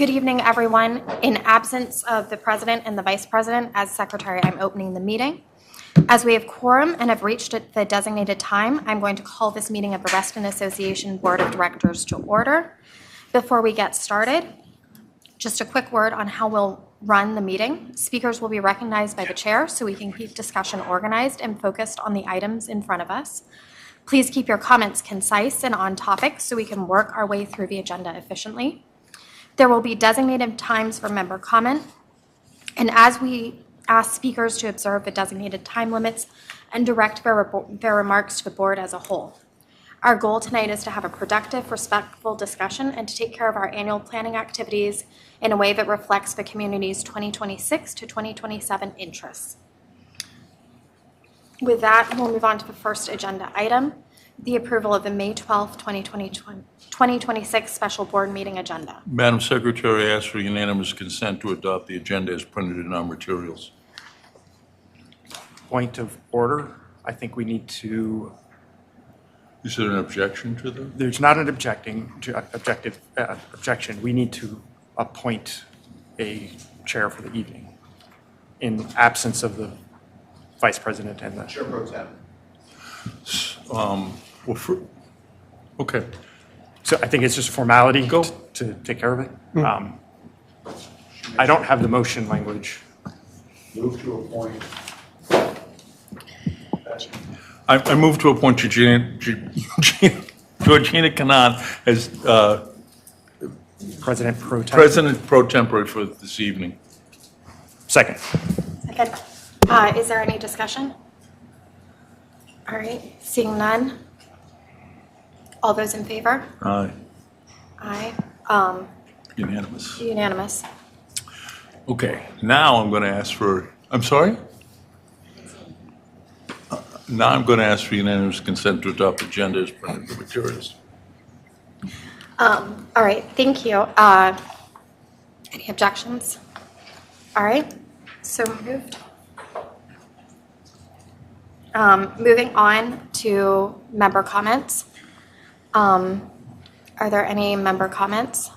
Good evening, everyone. In absence of the president and the vice president, as secretary, I'm opening the meeting. As we have quorum and have reached the designated time, I'm going to call this meeting of the Reston Association Board of Directors to order. Before we get started, just a quick word on how we'll run the meeting. Speakers will be recognized by the chair so we can keep discussion organized and focused on the items in front of us. Please keep your comments concise and on topic so we can work our way through the agenda efficiently. There will be designated times for member comment, and as we ask speakers to observe the designated time limits and direct their remarks to the board as a whole. Our goal tonight is to have a productive, respectful discussion and to take care of our annual planning activities in a way that reflects the community's 2026 to 2027 interests. With that, we'll move on to the first agenda item, the approval of the May 12th, 2026 special board meeting agenda. Madam Secretary, I ask for unanimous consent to adopt the agenda as printed in our materials. Point of order. I think we need to. Is there an objection to that? There's not an objection. We need to appoint a chair for the evening in absence of the vice president and the chair pro tem. Okay. So I think it's just a formality to take care of it. I don't have the motion language. Move to appoint. I move to appoint Georgina Canaan as President pro tem. President pro tempore for this evening. Second. Second. Is there any discussion? All right, seeing none. All those in favor? Aye. Aye. Unanimous. Unanimous. Okay, now I'm going to ask for, I'm sorry? Now I'm going to ask for unanimous consent to adopt the agenda as printed in the materials. All right, thank you. Any objections? All right, so moved. Moving on to member comments. Are there any member comments?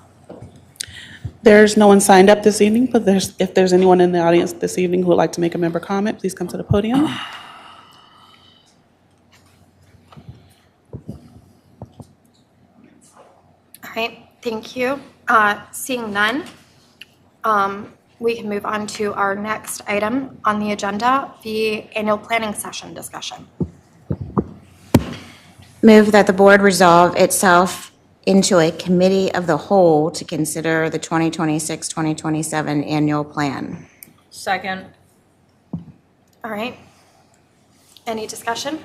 There's no one signed up this evening, but if there's anyone in the audience this evening who would like to make a member comment, please come to the podium. All right, thank you. Seeing none, we can move on to our next item on the agenda, the annual planning session discussion. Move that the board resolve itself into a committee of the whole to consider the 2026-2027 annual plan. Second. All right. Any discussion?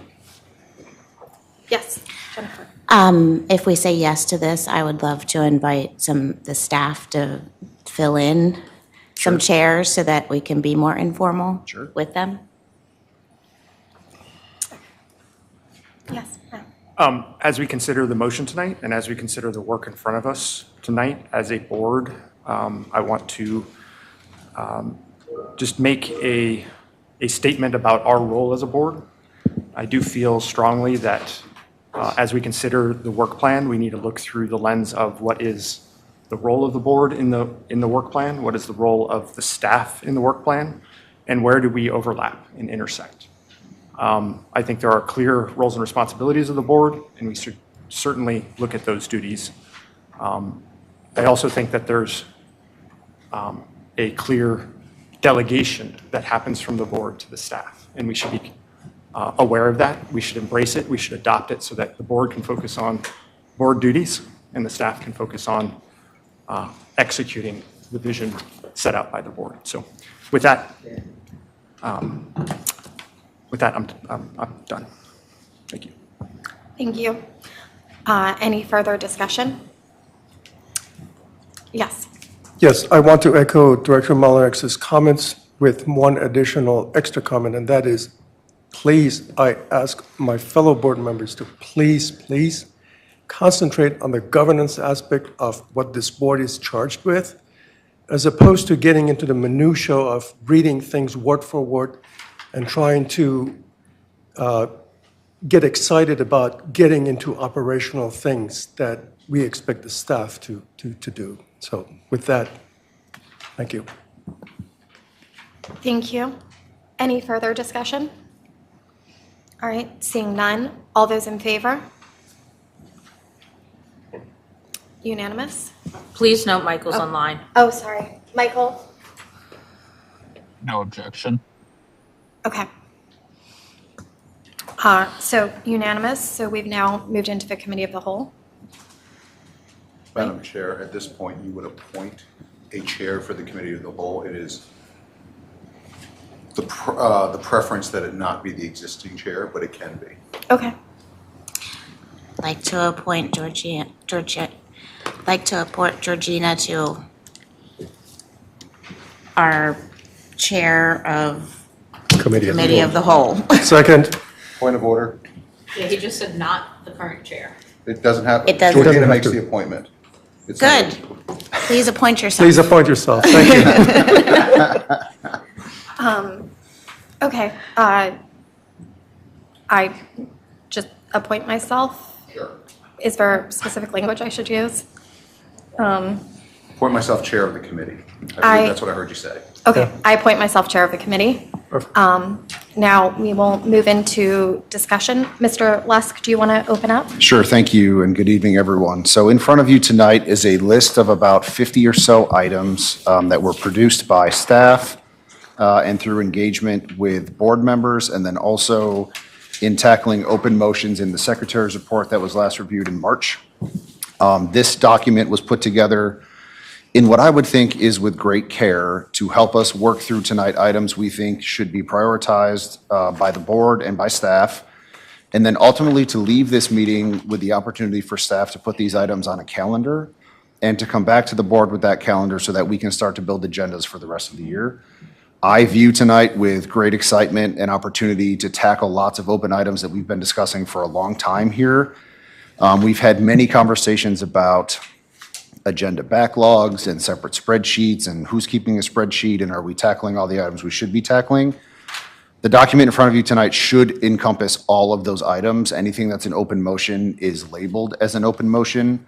Yes, Jennifer. If we say yes to this, I would love to invite the staff to fill in some chairs so that we can be more informal with them. Yes, ma'am. As we consider the motion tonight and as we consider the work in front of us tonight as a board, I want to just make a statement about our role as a board. I do feel strongly that as we consider the work plan, we need to look through the lens of what is the role of the board in the work plan, what is the role of the staff in the work plan, and where do we overlap and intersect. I think there are clear roles and responsibilities of the board, and we should certainly look at those duties. I also think that there's a clear delegation that happens from the board to the staff, and we should be aware of that. We should embrace it. We should adopt it so that the board can focus on board duties and the staff can focus on executing the vision set out by the board. So with that, I'm done. Thank you. Thank you. Any further discussion? Yes. Yes, I want to echo Director Mullinerex's comments with one additional extra comment, and that is, please, I ask my fellow board members to please concentrate on the governance aspect of what this board is charged with, as opposed to getting into the minutia of reading things word for word and trying to get excited about getting into operational things that we expect the staff to do. So with that, thank you. Thank you. Any further discussion? All right, seeing none. All those in favor? Unanimous? Please note Michael's online. Oh, sorry. Michael? No objection. Okay. So unanimous, so we've now moved into the committee of the whole. Madam Chair, at this point, you would appoint a chair for the committee of the whole. It is the preference that it not be the existing chair, but it can be. Okay. Like to appoint Georgina to our chair of Committee of the Whole. Second, Point of order. Yeah, he just said not the current chair. It doesn't have. It doesn't. Georgina Doesn't have makes to. the appointment. It's Good. Please appoint yourself. please appoint yourself. Thank you. Okay. I just appoint myself. Sure. Is there specific language I should use? Appoint myself chair of the committee. I I- believe that's what I heard you say. Okay, I appoint myself chair of the committee. Now we will move into discussion. Mr. Lusk, do you want to open up? Sure, thank you, and good evening, everyone. So in front of you tonight is a list of about 50 or so items that were produced by staff and through engagement with board members, and then also in tackling open motions in the secretary's report that was last reviewed in March. This document was put together in what I would think is with great care to help us work through tonight items we think should be prioritized by the board and by staff, and then ultimately to leave this meeting with the opportunity for staff to put these items on a calendar and to come back to the board with that calendar so that we can start to build agendas for the rest of the year. I view tonight with great excitement and opportunity to tackle lots of open items that we've been discussing for a long time here. We've had many conversations about agenda backlogs and separate spreadsheets and who's keeping a spreadsheet and are we tackling all the items we should be tackling. The document in front of you tonight should encompass all of those items. Anything that's an open motion is labeled as an open motion.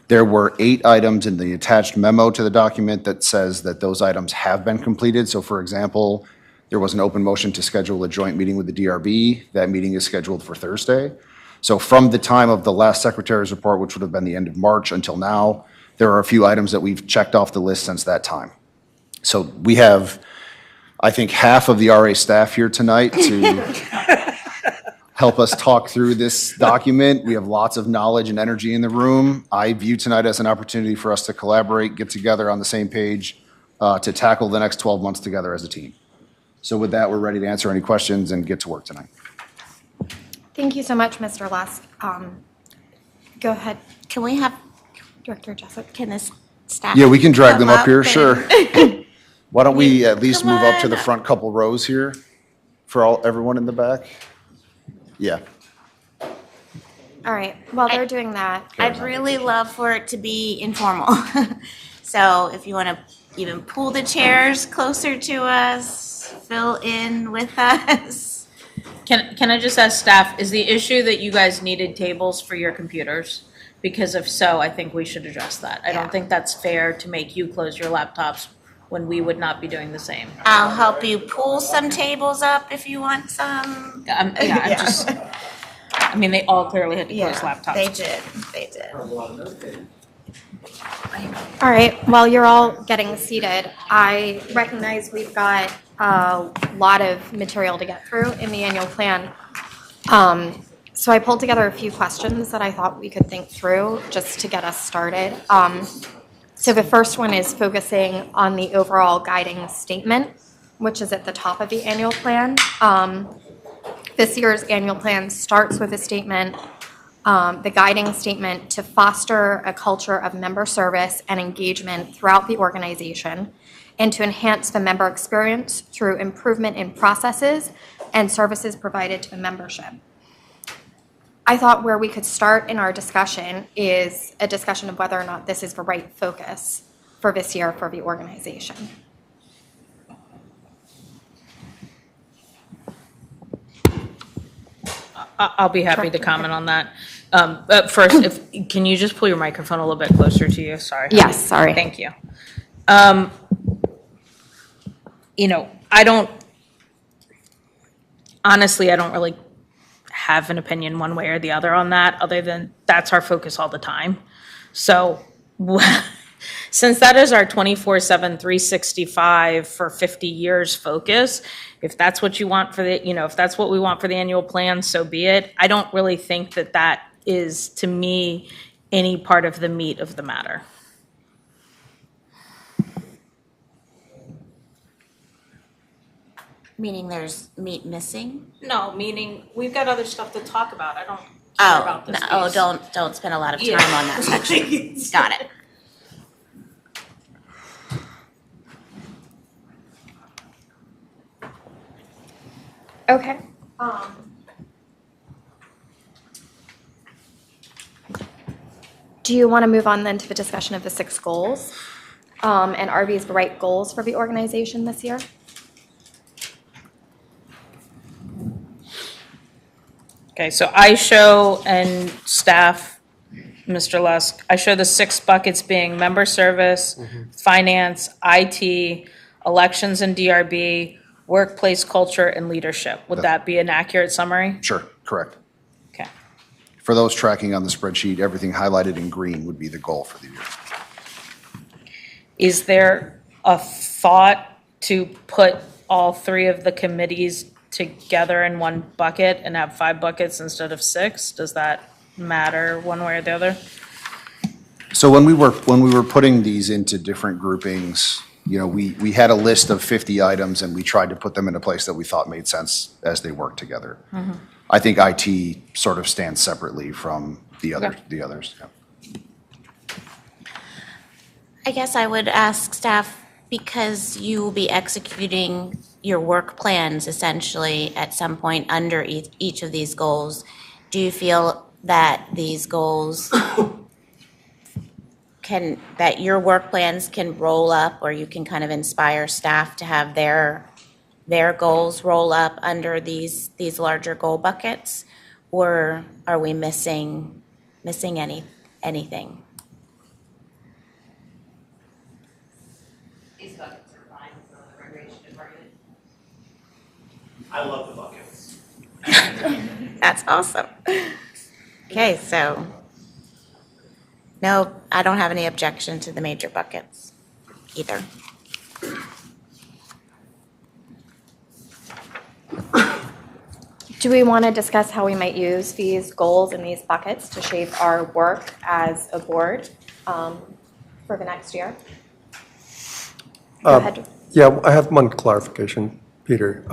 There were 8 items in the attached memo to the document that says that those items have been completed. So for example, there was an open motion to schedule a joint meeting with the DRB. That meeting is scheduled for Thursday. So from the time of the last secretary's report, which would have been the end of March until now, there are a few items that we've checked off the list since that time. So we have, I think, half of the RA staff here tonight to help us talk through this document. We have lots of knowledge and energy in the room. I view tonight as an opportunity for us to collaborate, get together on the same page, to tackle the next 12 months together as a team. So with that, we're ready to answer any questions and get to work tonight. Thank you so much, Mr. Lusk. Go ahead, Can we have, Director Jessup. can this staff? Yeah, we can drag come them up here, and- sure. Why don't we at least Come move up to the on. front couple rows here for everyone in the back? Yeah. All right, while they're doing that, I'd really love for it to be informal. So if you want to even pull the chairs closer to us, fill in with us. Can I just ask staff, is the issue that you guys needed tables for your computers? Because if so, I think we should address that. I don't think that's fair to make you close your laptops when we would not be doing the same. I'll help you pull some tables up if you want some. I'm just, I mean, they all clearly had to close laptops. They did. all right, while you're all getting seated, I recognize we've got a lot of material to get through in the annual plan. So I pulled together a few questions that I thought we could think through just to get us started. So the first one is focusing on the overall guiding statement, which is at the top of the annual plan. This year's annual plan starts with a statement, the guiding statement to foster a culture of member service and engagement throughout the organization and to enhance the member experience through improvement in processes and services provided to the membership. I thought where we could start in our discussion is a discussion of whether or not this is the right focus for this year for the organization. I'll be happy to comment on that. But first, can you just pull your microphone a little bit closer to you? Sorry. Yes, sorry. Thank you. Honestly, I don't really have an opinion one way or the other on that, other than that's our focus all the time. So since that is our 24/7, 365 for 50 years focus, if that's what you want for the, if that's what we want for the annual plan, so be it. I don't really think that that is, to me, any part of the meat of the matter. Meaning there's meat missing? No, meaning we've got other stuff to talk about. I don't care Oh, about this no, oh, piece. don't spend a lot of time Yeah. on that section. Got it. Okay. Do you want to move on then to the discussion of the 6 goals? And are these the right goals for the organization this year? Okay, so I show, and staff, Mr. Lusk, I show the 6 buckets being member service, finance, IT, elections and DRB, workplace culture, and leadership. Would that be an accurate summary? Sure, correct. Okay. For those tracking on the spreadsheet, everything highlighted in green would be the goal for the year. Is there a thought to put all 3 of the committees together in one bucket and have 5 buckets instead of 6? Does that matter one way or the other? So when we were putting these into different groupings, we had a list of 50 items and we tried to put them in a place that we thought made sense as they worked together. I think IT sort of stands separately from the others. Yeah. I guess I would ask staff, because you will be executing your work plans essentially at some point under each of these goals, do you feel that these goals that your work plans can roll up, or you can kind of inspire staff to have their goals roll up under these larger goal buckets? Or are we missing anything? These buckets are fine for the recreation department. I love the buckets. That's awesome. Okay, so, no, I don't have any objection to the major buckets either. Do we want to discuss how we might use these goals and these buckets to shape our work as a board for the next year? Go ahead. Yeah, I have one clarification, Peter.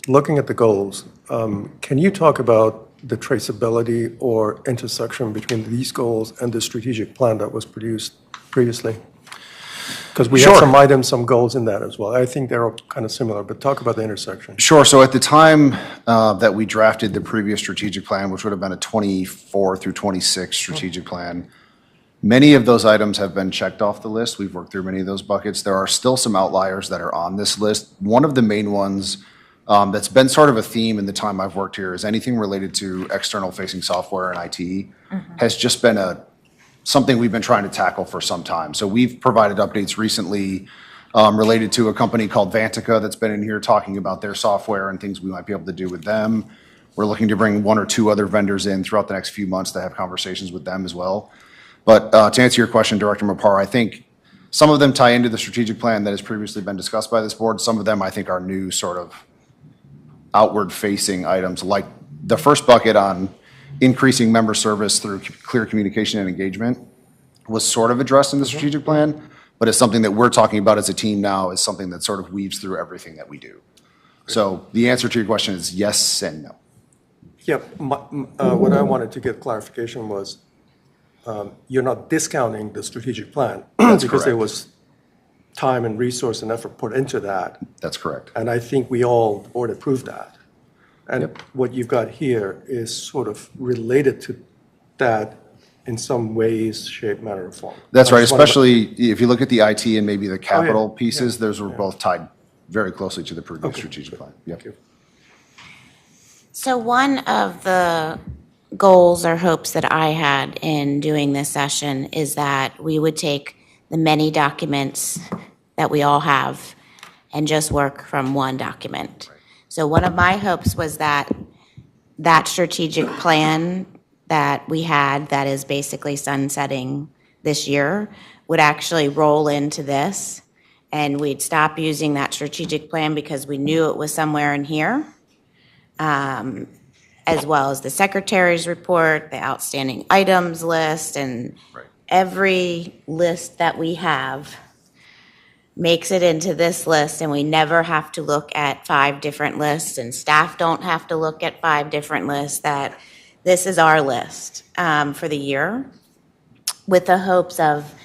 Looking at the goals, can you talk about the traceability or intersection between these goals and the strategic plan that was produced previously? Because we have Sure. some items, some goals in that as well. I think they're all kind of similar, but talk about the intersection. Sure. So at the time that we drafted the previous strategic plan, which would have been a 24 through 26 strategic plan, many of those items have been checked off the list. We've worked through many of those buckets. There are still some outliers that are on this list. One of the main ones that's been sort of a theme in the time I've worked here is anything related to external facing software and IT has just been something we've been trying to tackle for some time. So we've provided updates recently related to a company called Vantica that's been in here talking about their software and things we might be able to do with them. We're looking to bring 1 or 2 other vendors in throughout the next few months to have conversations with them as well. But to answer your question, Director Mapar, I think some of them tie into the strategic plan that has previously been discussed by this board. Some of them I think are new sort of outward-facing items, like the first bucket on increasing member service through clear communication and engagement was sort of addressed in the strategic plan, but it's something that we're talking about as a team now is something that sort of weaves through everything that we do. So the answer to your question is yes and no. Yeah, what I wanted to get clarification was, you're not discounting the strategic plan. That's because there correct. was time and resource and effort put into that. That's correct. And I think we all, the board approved that. And what you've got here is sort of related to that in some ways, shape, manner, or form. That's I right, just wanted to- especially if you look at the IT and maybe the capital yeah, pieces, yeah, those were yeah. both tied very closely to the previous Okay, strategic plan. Yep. Thank you. So one of the goals or hopes that I had in doing this session is that we would take the many documents that we all have and just work from one document. So one of my hopes was that that strategic plan that we had that is basically sunsetting this year would actually roll into this, and we'd stop using that strategic plan because we knew it was somewhere in here, as well as the secretary's report, the outstanding items list, and every list that we have makes it into this list, and we never have to look at 5 different lists, and staff don't have to look at 5 different lists, that this is our list for the year, with the hopes of,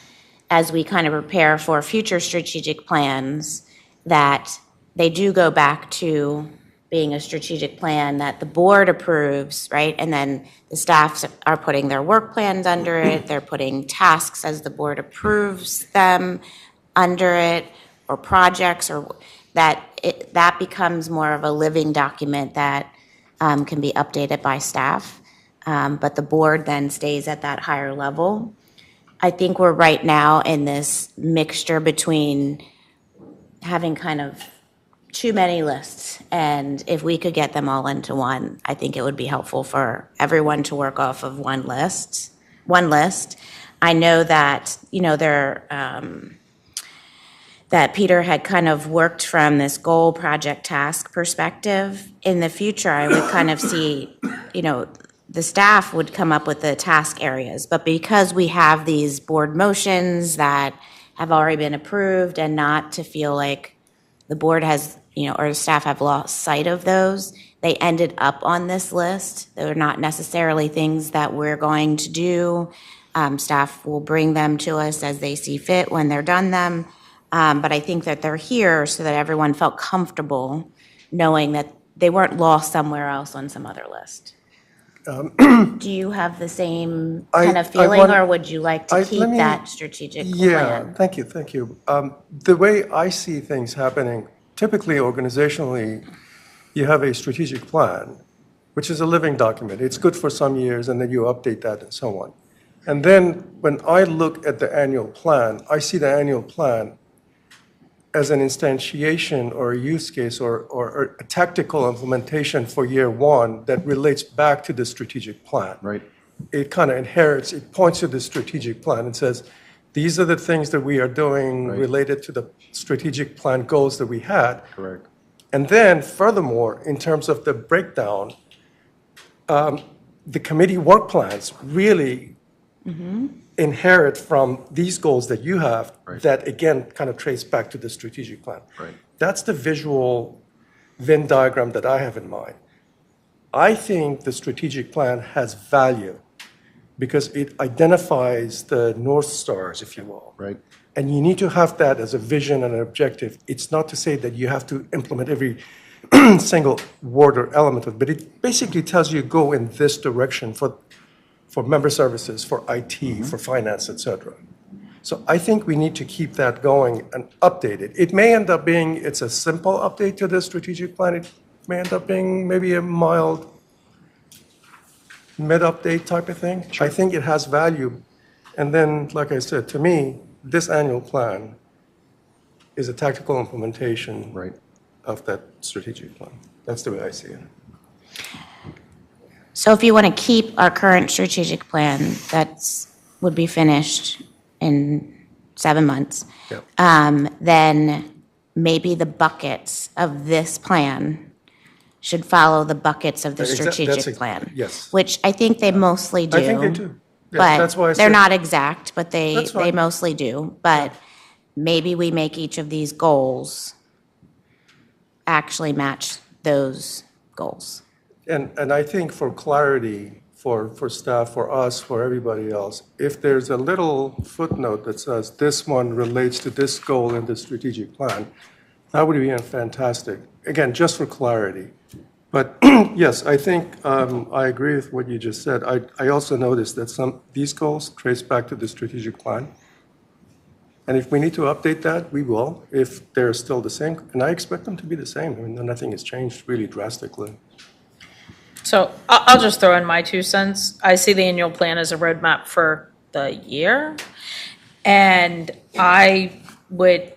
as we kind of prepare for future strategic plans, that they do go back to being a strategic plan that the board approves, right? And then the staffs are putting their work plans under it, they're putting tasks as the board approves them under it, or projects, or that becomes more of a living document that can be updated by staff. But the board then stays at that higher level. I think we're right now in this mixture between having kind of too many lists, and if we could get them all into one, I think it would be helpful for everyone to work off of one list. I know that, that Peter had kind of worked from this goal, project, task perspective. In the future, I would kind of see, the staff would come up with the task areas, but because we have these board motions that have already been approved, and not to feel like the board has, or the staff have lost sight of those, they ended up on this list. They're not necessarily things that we're going to do. Staff will bring them to us as they see fit when they're done them. But I think that they're here so that everyone felt comfortable knowing that they weren't lost somewhere else on some other list. Do you have the same kind of feeling, or would you like to keep that strategic plan? Yeah, thank you. The way I see things happening, typically organizationally, you have a strategic plan, which is a living document. It's good for some years, and then you update that and so on. And then when I look at the annual plan, I see the annual plan as an instantiation or a use case or a tactical implementation for year one that relates back to the strategic plan. Right. It kind of inherits, it points to the strategic plan and says, these are the things that we are doing related to the strategic plan goals that we had. Correct. And then furthermore, in terms of the breakdown, the committee work plans really inherit from these goals that you have that, again, kind of trace back to the strategic plan. Right. That's the visual Venn diagram that I have in mind. I think the strategic plan has value because it identifies the North Stars, if you will. Right. And you need to have that as a vision and an objective. It's not to say that you have to implement every single word or element of it, but it basically tells you go in this direction for member services, for IT, for finance, et cetera. So I think we need to keep that going and update it. It may end up being, it's a simple update to the strategic plan. It may end up being maybe a mild mid-update type of thing. I think it has value. And then, like I said, to me, this annual plan is a tactical implementation of that strategic plan. That's the way I see it. So if you want to keep our current strategic plan, would be finished in 7 months, then maybe the buckets of this plan should follow the buckets of the strategic plan. Yes. Which I think they mostly do. I think they do. Yeah, But that's why I they're said- not exact, but they That's fine. mostly do. But maybe we make each of these goals actually match those goals. And I think for clarity, for staff, for us, for everybody else, if there's a little footnote that says this one relates to this goal in the strategic plan, that would be fantastic. Again, just for clarity. But yes, I think I agree with what you just said. I also noticed that these goals trace back to the strategic plan. And if we need to update that, we will, if they're still the same. And I expect them to be the same. I mean, nothing has changed really drastically. So I'll just throw in my 2 cents. I see the annual plan as a roadmap for the year. And I would,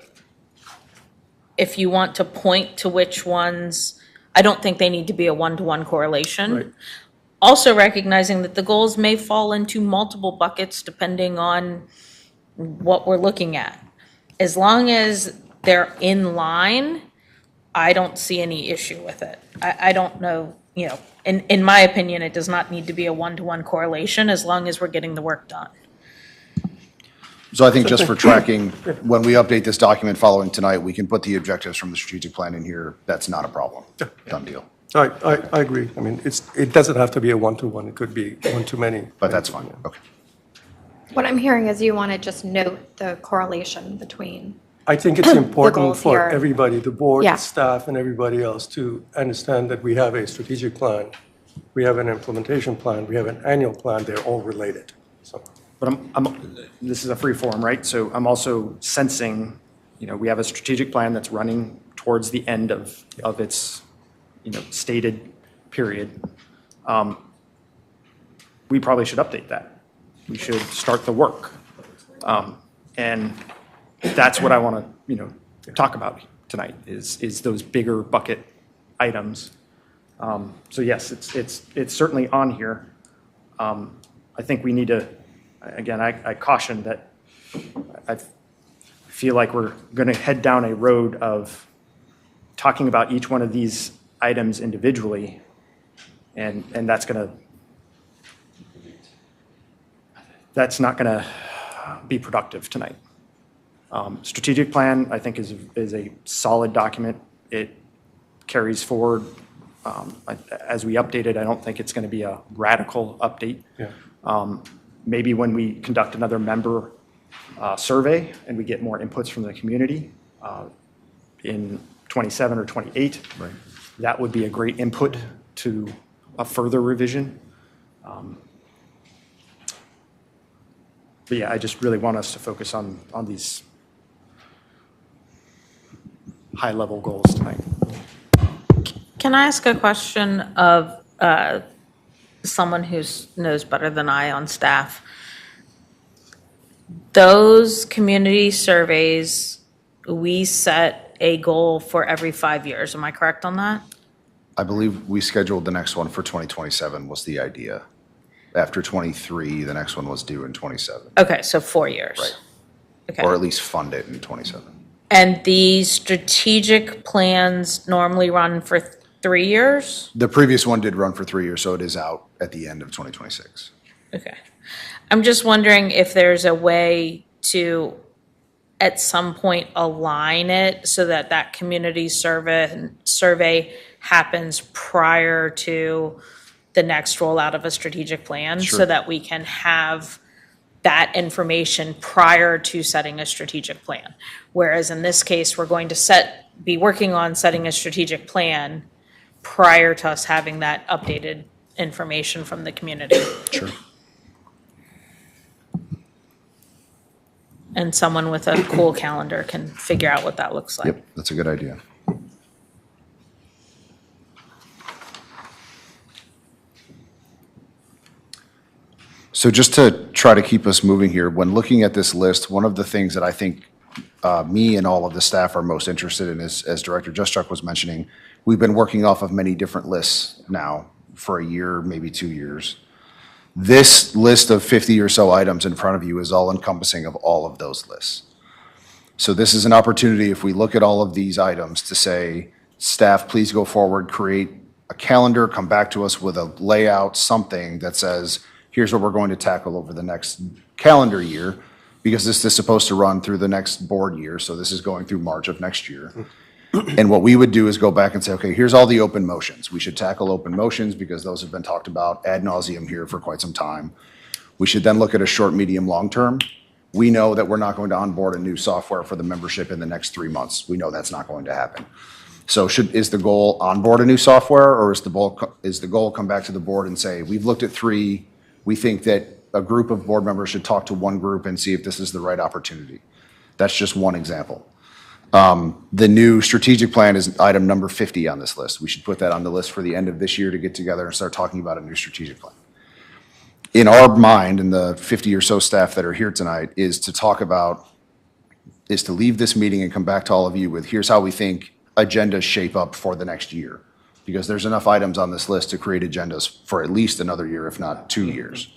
if you want to point to which ones, I don't think they need to be a one-to-one correlation. Right. Also recognizing that the goals may fall into multiple buckets depending on what we're looking at. As long as they're in line, I don't see any issue with it. I don't know, in my opinion, it does not need to be a one-to-one correlation as long as we're getting the work done. So I think just for tracking, when we update this document following tonight, we can put the objectives from the strategic plan in here. That's not a problem. Done deal. I agree. I mean, it doesn't have to be a one-to-one. It could be one-to-many. But that's fine. Okay. What I'm hearing is you want to just note the correlation between, I think it's important goals for here. everybody, the board, Yeah. the staff, and everybody else to understand that we have a strategic plan, we have an implementation plan, we have an annual plan, they're all related, so. But this is a free forum, right? So I'm also sensing, we have a strategic plan that's running towards the end of its, stated period. We probably should update that. We should start the work. And that's what I want to, talk about tonight is those bigger bucket items. So yes, it's certainly on here. I think we need to, again, I caution that I feel like we're going to head down a road of talking about each one of these items individually, and that's not going to be productive tonight. Strategic plan, I think, is a solid document. It carries forward. As we update it, I don't think it's going to be a radical update. Yeah. Maybe when we conduct another member survey and we get more inputs from the community in 27 or 28, Right. that would be a great input to a further revision. But yeah, I just really want us to focus on these high-level goals tonight. Can I ask a question of someone who knows better than I on staff? Those community surveys, we set a goal for every 5 years. Am I correct on that? I believe we scheduled the next one for 2027 was the idea. After 23, the next one was due in 27. Okay, so 4 years. Right. Okay. Or at least fund it in 27. And the strategic plans normally run for 3 years? The previous one did run for 3 years, so it is out at the end of 2026. Okay. I'm just wondering if there's a way to, at some point, align it so that that community survey happens prior to the next rollout of a strategic plan, so Sure. that we can have that information prior to setting a strategic plan. Whereas in this case, we're going to be working on setting a strategic plan prior to us having that updated information from the community. Sure. And someone with a cool calendar can figure out what that looks like. Yep, that's a good idea. So just to try to keep us moving here, when looking at this list, one of the things that I think me and all of the staff are most interested in is, as Director Juszczyk was mentioning, we've been working off of many different lists now for a year, maybe 2 years. This list of 50 or so items in front of you is all encompassing of all of those lists. So this is an opportunity, if we look at all of these items, to say, staff, please go forward, create a calendar, come back to us with a layout, something that says, here's what we're going to tackle over the next calendar year, because this is supposed to run through the next board year, so this is going through March of next year. And what we would do is go back and say, okay, here's all the open motions. We should tackle open motions because those have been talked about ad nauseum here for quite some time. We should then look at a short, medium, long term. We know that we're not going to onboard a new software for the membership in the next 3 months. We know that's not going to happen. So is the goal onboard a new software, or is the goal come back to the board and say, we've looked at 3, we think that a group of board members should talk to one group and see if this is the right opportunity. That's just one example. The new strategic plan is item number 50 on this list. We should put that on the list for the end of this year to get together and start talking about a new strategic plan. In our mind, and the 50 or so staff that are here tonight, is to leave this meeting and come back to all of you with, here's how we think agendas shape up for the next year. Because there's enough items on this list to create agendas for at least another year, if not 2 years.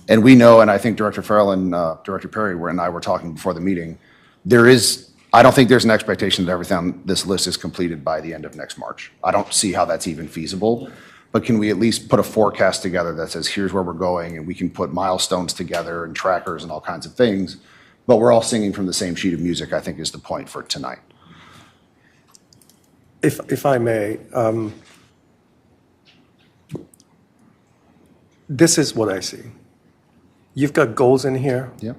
And we know, and I think Director Farrell and Director Perry and I were talking before the meeting, I don't think there's an expectation that everything on this list is completed by the end of next March. I don't see how that's even feasible. But can we at least put a forecast together that says, here's where we're going, and we can put milestones together and trackers and all kinds of things, but we're all singing from the same sheet of music, I think is the point for tonight. If I may, this is what I see. You've got goals in here. Yeah.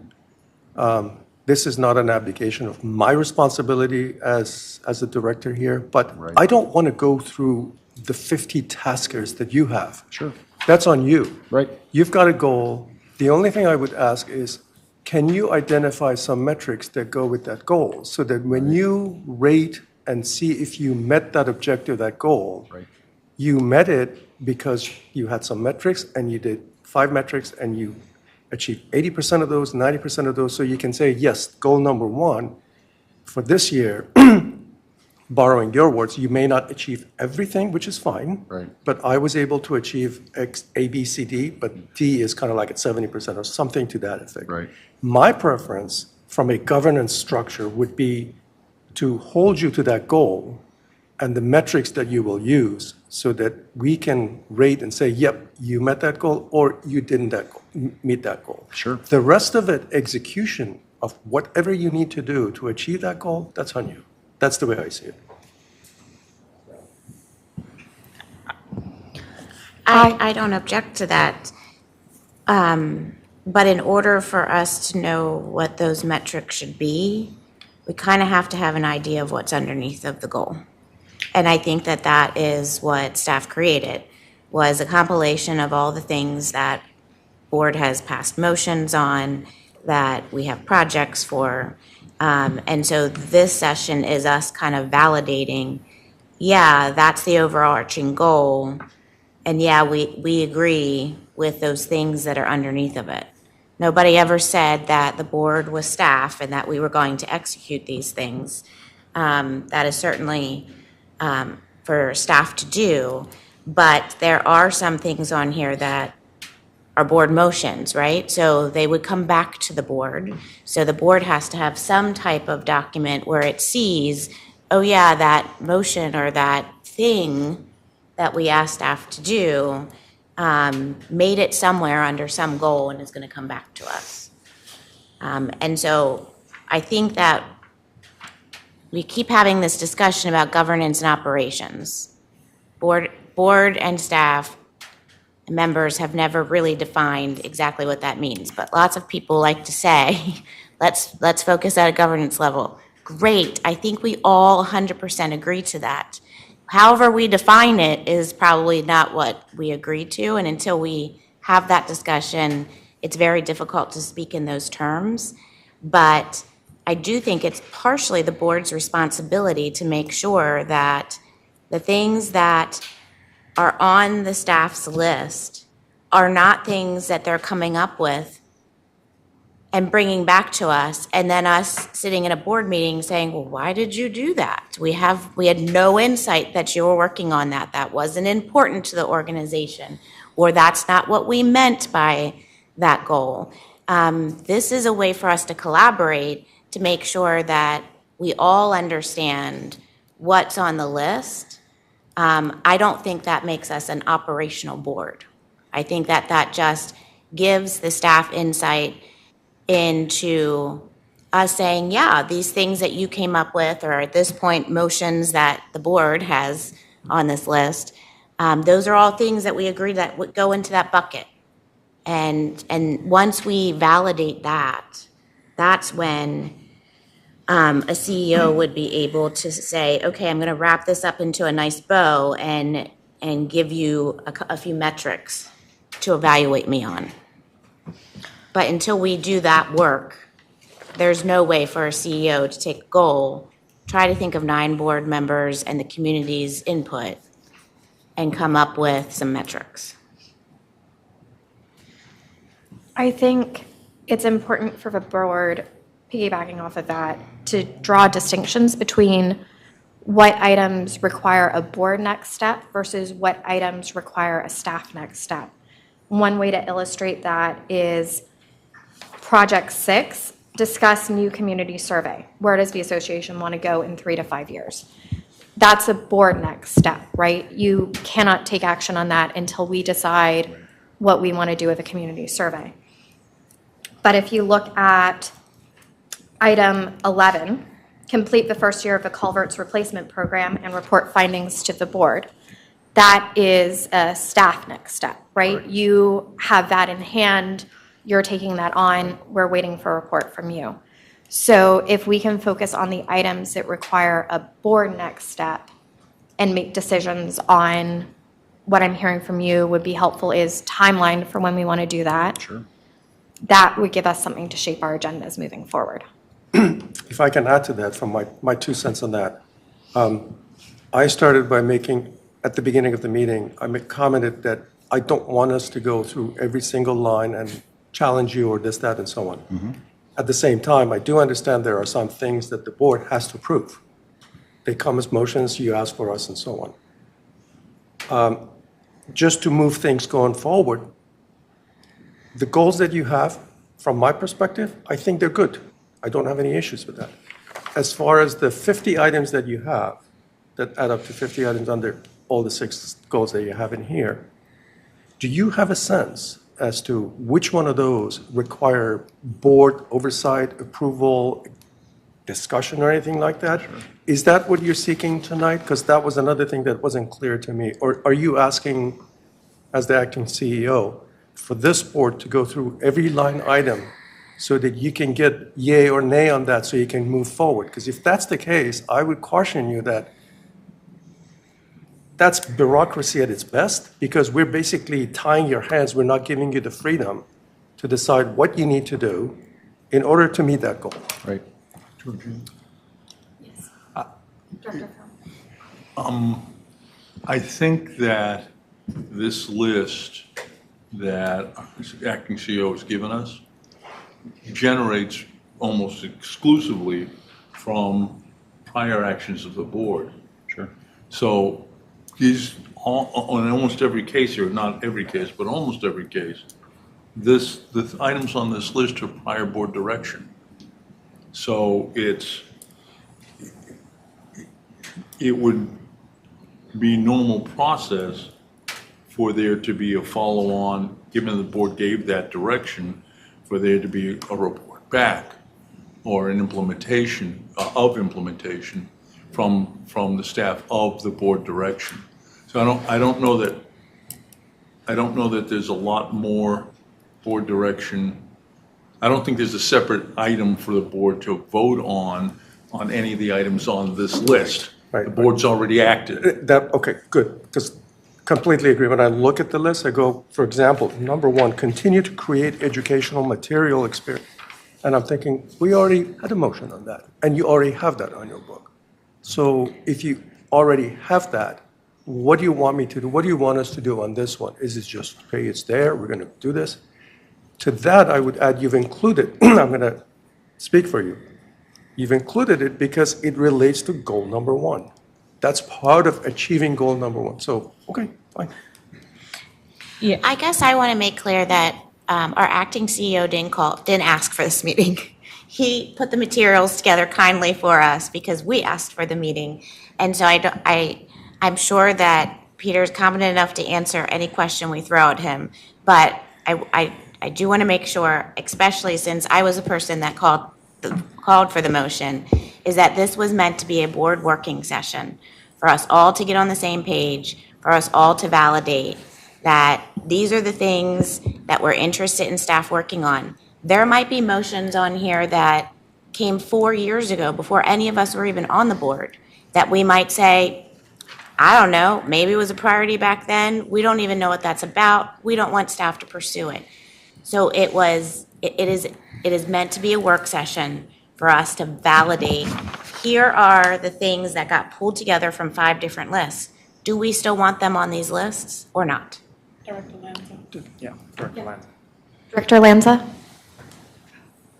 This is not an abdication of my responsibility as a director here, but Right. I don't want to go through the 50 taskers that you have. Sure. That's on you. Right. You've got a goal. The only thing I would ask is, can you identify some metrics that go with that goal so that when you rate and see if you met that objective, that goal, Right. you met it because you had some metrics and you did 5 metrics and you achieved 80% of those, 90% of those, so you can say, yes, goal number 1 for this year, borrowing your words, you may not achieve everything, which is fine. Right. But I was able to achieve X, A, B, C, D, but D is kind of like at 70% or something to that effect. Right. My preference from a governance structure would be to hold you to that goal and the metrics that you will use so that we can rate and say, yep, you met that goal or you didn't meet that goal. Sure. The rest of it, execution of whatever you need to do to achieve that goal, that's on you. That's the way I see it. I don't object to that. But in order for us to know what those metrics should be, we kind of have to have an idea of what's underneath of the goal. And I think that that is what staff created, was a compilation of all the things that board has passed motions on, that we have projects for. And so this session is us kind of validating, yeah, that's the overarching goal. And yeah, we agree with those things that are underneath of it. Nobody ever said that the board was staff and that we were going to execute these things. That is certainly for staff to do, but there are some things on here that are board motions, right? So they would come back to the board. So the board has to have some type of document where it sees, oh yeah, that motion or that thing that we asked staff to do made it somewhere under some goal and is going to come back to us. And so I think that we keep having this discussion about governance and operations. Board and staff and members have never really defined exactly what that means, but lots of people like to say, let's focus at a governance level. Great, I think we all 100% agree to that. However we define it is probably not what we agree to, and until we have that discussion, it's very difficult to speak in those terms. But I do think it's partially the board's responsibility to make sure that the things that are on the staff's list are not things that they're coming up with and bringing back to us, and then us sitting in a board meeting saying, well, why did you do that? We had no insight that you were working on that. That wasn't important to the organization, or that's not what we meant by that goal. This is a way for us to collaborate to make sure that we all understand what's on the list. I don't think that makes us an operational board. I think that that just gives the staff insight into us saying, yeah, these things that you came up with, or at this point, motions that the board has on this list, those are all things that we agree that would go into that bucket. And once we validate that, that's when a CEO would be able to say, okay, I'm going to wrap this up into a nice bow and give you a few metrics to evaluate me on. But until we do that work, there's no way for a CEO to take a goal try to think of 9 board members and the community's input and come up with some metrics. I think it's important for the board, piggybacking off of that, to draw distinctions between what items require a board next step versus what items require a staff next step. One way to illustrate that is Project 6, discuss new community survey. Where does the association want to go in 3 to 5 years? That's a board next step, right? You cannot take action on that until we decide what we want to do with a community survey. But if you look at item 11, complete the first year of the culverts replacement program and report findings to the board. That is a staff next step, right? You have that in hand, you're taking that on, we're waiting for a report from you. So if we can focus on the items that require a board next step and make decisions on what I'm hearing from you would be helpful is timeline for when we want to do that. Sure. That would give us something to shape our agendas moving forward. If I can add to that from my 2 cents on that. I started by making, at the beginning of the meeting, commented that I don't want us to go through every single line and challenge you or this, that, and so on. At the same time, I do understand there are some things that the board has to approve. They come as motions, you ask for us, and so on. Just to move things going forward, the goals that you have, from my perspective, I think they're good. I don't have any issues with that. As far as the 50 items that you have, that add up to 50 items under all the 6 goals that you have in here, do you have a sense as to which one of those require board oversight, approval, discussion, or anything like that? Sure. Is that what you're seeking tonight? Because that was another thing that wasn't clear to me. Or are you asking, as the acting CEO, for this board to go through every line item so that you can get yay or nay on that so you can move forward? Because if that's the case, I would caution you that that's bureaucracy at its best, because we're basically tying your hands. We're not giving you the freedom to decide what you need to do in order to meet that goal. Right. I think that this list that acting CEO has given us generates almost exclusively from prior actions of the board. Sure. So these, on almost every case here, not every case, but almost every case, the items on this list are prior board direction. So it would be normal process for there to be a follow-on, given the board gave that direction, for there to be a report back or an implementation from the staff of the board direction. So I don't know that there's a lot more board direction. I don't think there's a separate item for the board to vote on any of the items on this list. Right. The board's already acted. Okay, good, because completely agree. When I look at the list, I go, for example, number 1, continue to create educational material experience. And I'm thinking, we already had a motion on that, and you already have that on your book. So if you already have that, what do you want me to do? What do you want us to do on this one? Is it just, hey, it's there, we're going to do this? To that, I would add, you've included, I'm going to speak for you. You've included it because it relates to goal number 1. That's part of achieving goal number 1. So, okay, fine. Yeah. I guess I want to make clear that our acting CEO didn't ask for this meeting. He put the materials together kindly for us because we asked for the meeting. And so I'm sure that Peter's competent enough to answer any question we throw at him. But I do want to make sure, especially since I was a person that called for the motion, is that this was meant to be a board working session for us all to get on the same page, for us all to validate that these are the things that we're interested in staff working on. There might be motions on here that came 4 years ago before any of us were even on the board that we might say, I don't know, maybe it was a priority back then. We don't even know what that's about. We don't want staff to pursue it. So it is meant to be a work session for us to validate here are the things that got pulled together from 5 different lists. Do we still want them on these lists or not? Director Lanza. Yeah, Director Lanza. Director Lanza?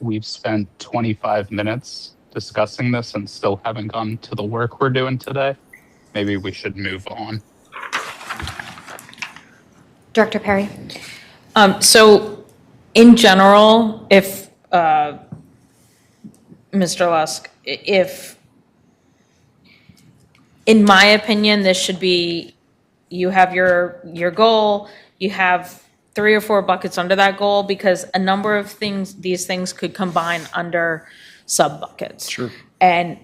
We've spent 25 minutes discussing this and still haven't gotten to the work we're doing today. Maybe we should move on. Director Perry? So in general, if, Mr. Lusk, if, in my opinion, this should be, you have your goal, you have 3 or 4 buckets under that goal, because a number of things, these things could combine under sub-buckets. Sure. And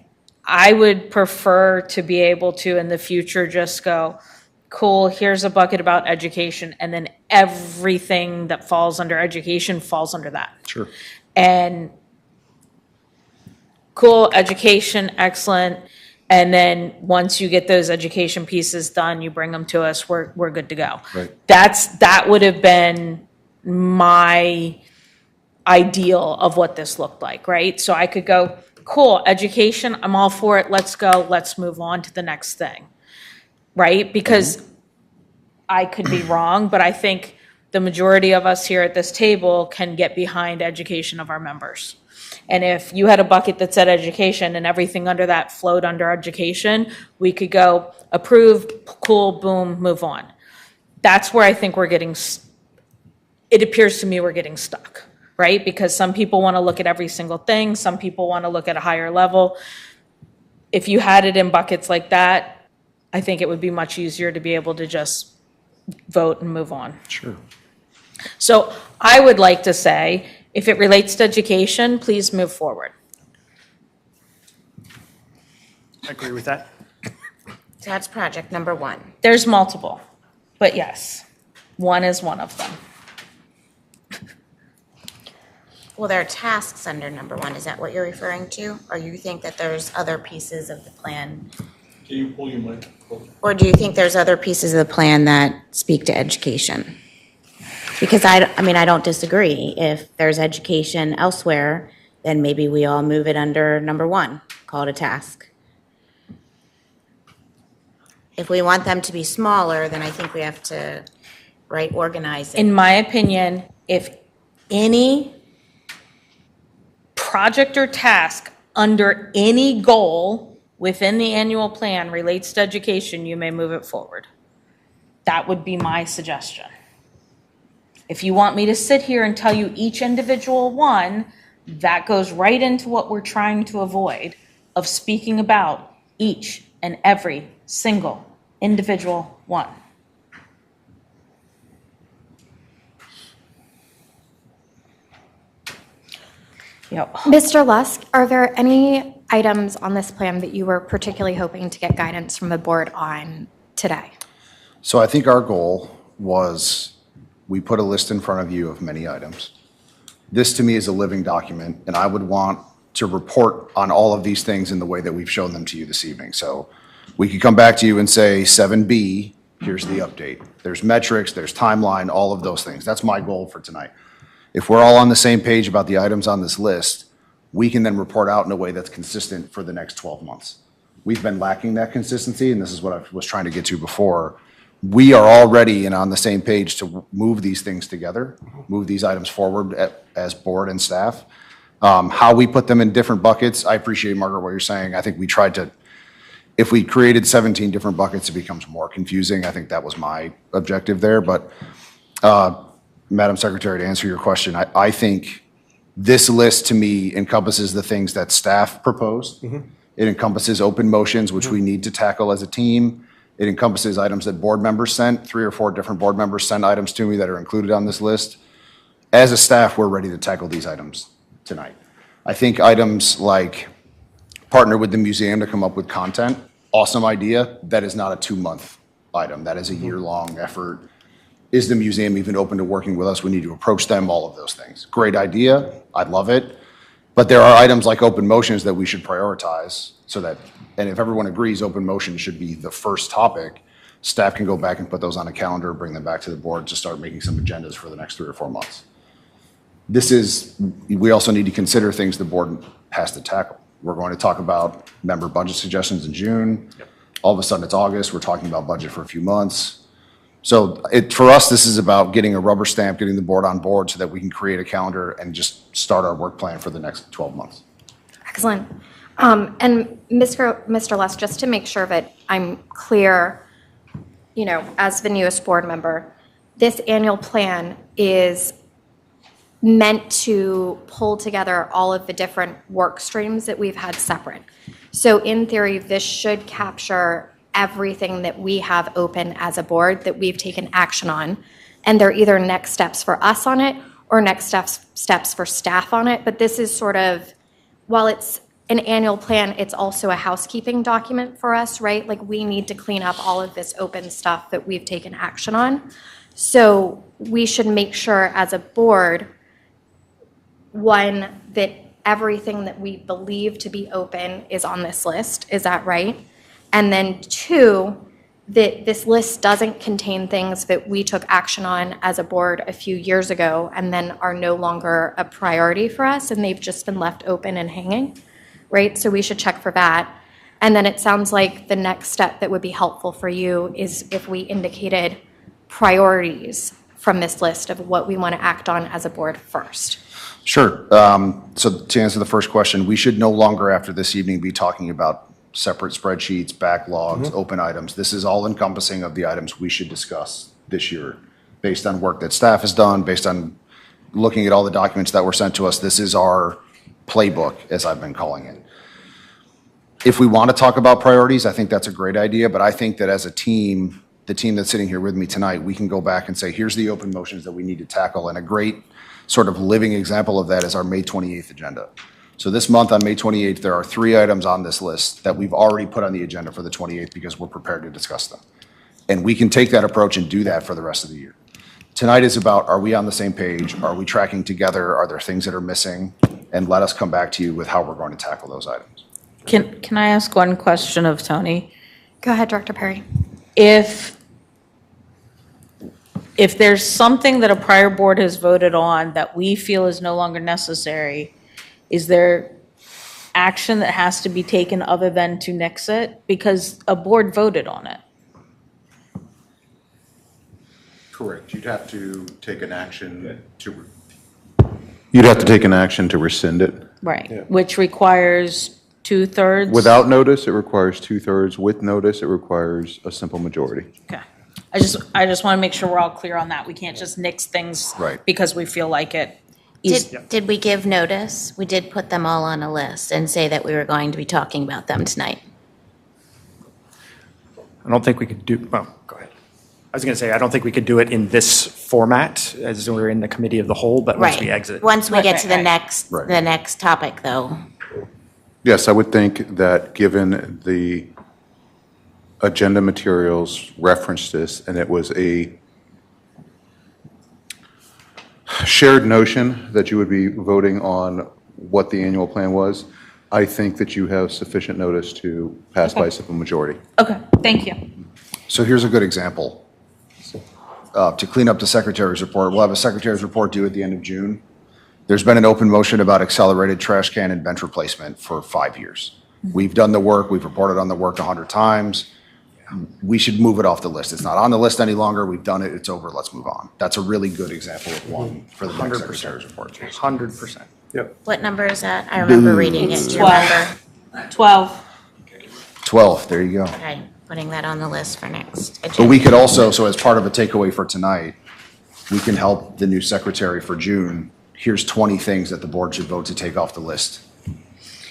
I would prefer to be able to, in the future, just go, cool, here's a bucket about education, and then everything that falls under education falls under that. Sure. And cool, education, excellent. And then once you get those education pieces done, you bring them to us, we're good to go. Right. That would have been my ideal of what this looked like, right? So I could go, cool, education, I'm all for it, let's go, let's move on to the next thing, right? Because I could be wrong, but I think the majority of us here at this table can get behind education of our members. And if you had a bucket that said education and everything under that flowed under education, we could go approved, cool, boom, move on. That's where I think we're getting, it appears to me we're getting stuck, right? Because some people want to look at every single thing. Some people want to look at a higher level. If you had it in buckets like that, I think it would be much easier to be able to just vote and move on. Sure. So I would like to say, if it relates to education, please move forward. I agree with that. So that's project number 1. There's multiple, but yes, one is one of them. Well, there are tasks under number 1. Is that what you're referring to? Or you think that there's other pieces of the plan? Can you pull your mic closer? Or do you think there's other pieces of the plan that speak to education? Because I mean, I don't disagree. If there's education elsewhere, then maybe we all move it under number 1, call it a task. If we want them to be smaller, then I think we have to, right, organize it. In my opinion, if any project or task under any goal within the annual plan relates to education, you may move it forward. That would be my suggestion. If you want me to sit here and tell you each individual one, that goes right into what we're trying to avoid, of speaking about each and every single individual one. Yep. Mr. Lusk, are there any items on this plan that you were particularly hoping to get guidance from the board on today? So I think our goal was, we put a list in front of you of many items. This to me is a living document, and I would want to report on all of these things in the way that we've shown them to you this evening. So we could come back to you and say 7B, here's the update. There's metrics, there's timeline, all of those things. That's my goal for tonight. If we're all on the same page about the items on this list, we can then report out in a way that's consistent for the next 12 months. We've been lacking that consistency, and this is what I was trying to get to before. We are already and on the same page to move these things together, move these items forward as board and staff. How we put them in different buckets, I appreciate, Margaret, what you're saying. I think we tried to, if we created 17 different buckets, it becomes more confusing. I think that was my objective there. But Madam Secretary, to answer your question, I think this list to me encompasses the things that staff proposed. It encompasses open motions, which we need to tackle as a team. It encompasses items that board members sent. 3 or 4 different board members sent items to me that are included on this list. As a staff, we're ready to tackle these items tonight. I think items like partner with the museum to come up with content, awesome idea. That is not a 2-month item. That is a year-long effort. Is the museum even open to working with us? We need to approach them, all of those things. Great idea. I love it. But there are items like open motions that we should prioritize so that, and if everyone agrees open motion should be the first topic, staff can go back and put those on a calendar, bring them back to the board to start making some agendas for the next 3 or 4 months. We also need to consider things the board has to tackle. We're going to talk about member budget suggestions in June. All of a sudden, it's August, we're talking about budget for a few months. So for us, this is about getting a rubber stamp, getting the board on board so that we can create a calendar and just start our work plan for the next 12 months. Excellent. And Mr. Less, just to make sure that I'm clear, as the newest board member, this annual plan is meant to pull together all of the different work streams that we've had separate. So in theory, this should capture everything that we have open as a board that we've taken action on. And they're either next steps for us on it or next steps for staff on it. But this is sort of, while it's an annual plan, it's also a housekeeping document for us, right? Like we need to clean up all of this open stuff that we've taken action on. So we should make sure as a board, one, that everything that we believe to be open is on this list. Is that right? And then two, that this list doesn't contain things that we took action on as a board a few years ago and then are no longer a priority for us and they've just been left open and hanging, right? So we should check for that. And then it sounds like the next step that would be helpful for you is if we indicated priorities from this list of what we want to act on as a board first. Sure. So to answer the first question, we should no longer after this evening be talking about separate spreadsheets, backlogs, open items. This is all encompassing of the items we should discuss this year based on work that staff has done, based on looking at all the documents that were sent to us. This is our playbook, as I've been calling it. If we want to talk about priorities, I think that's a great idea, but I think that as a team, the team that's sitting here with me tonight, we can go back and say, here's the open motions that we need to tackle. And a great sort of living example of that is our May 28th agenda. So this month on May 28th, there are 3 items on this list that we've already put on the agenda for the 28th because we're prepared to discuss them. And we can take that approach and do that for the rest of the year. Tonight is about, are we on the same page? Are we tracking together? Are there things that are missing? And let us come back to you with how we're going to tackle those items. Can I ask one question of Tony? Go ahead, Director Perry. If there's something that a prior board has voted on that we feel is no longer necessary, is there action that has to be taken other than to nix it? Because a board voted on it. Correct. You'd have to take an action to. You'd have to take an action to rescind it. Right, which requires 2/3? Without notice, it requires 2/3. With notice, it requires a simple majority. Okay. I just want to make sure we're all clear on that. We can't just nix things Right. because we feel like it. Did we give notice? We did put them all on a list and say that we were going to be talking about them tonight. I don't think we could do, well, go ahead. I was going to say, I don't think we could do it in this format as we're in the committee of the whole, but once we exit. Once we get to the Right. next topic, though. Yes, I would think that given the agenda materials referenced this, and it was a shared notion that you would be voting on what the annual plan was, I think that you have sufficient notice to pass by a simple majority. Okay, thank you. So here's a good example. To clean up the secretary's report, we'll have a secretary's report due at the end of June. There's been an open motion about accelerated trash can and bench replacement for 5 years. We've done the work, we've reported on the work 100 times. We should move it off the list. It's not on the list any longer, we've done it, it's over, let's move on. That's a really good example of one for the next 100%. secretary's report. 100%. What number is that? I remember reading it. Do you remember? 12. 12, there you go. Okay, putting that on the list for next But agenda. we could also, so as part of a takeaway for tonight, we can help the new secretary for June. Here's 20 things that the board should vote to take off the list,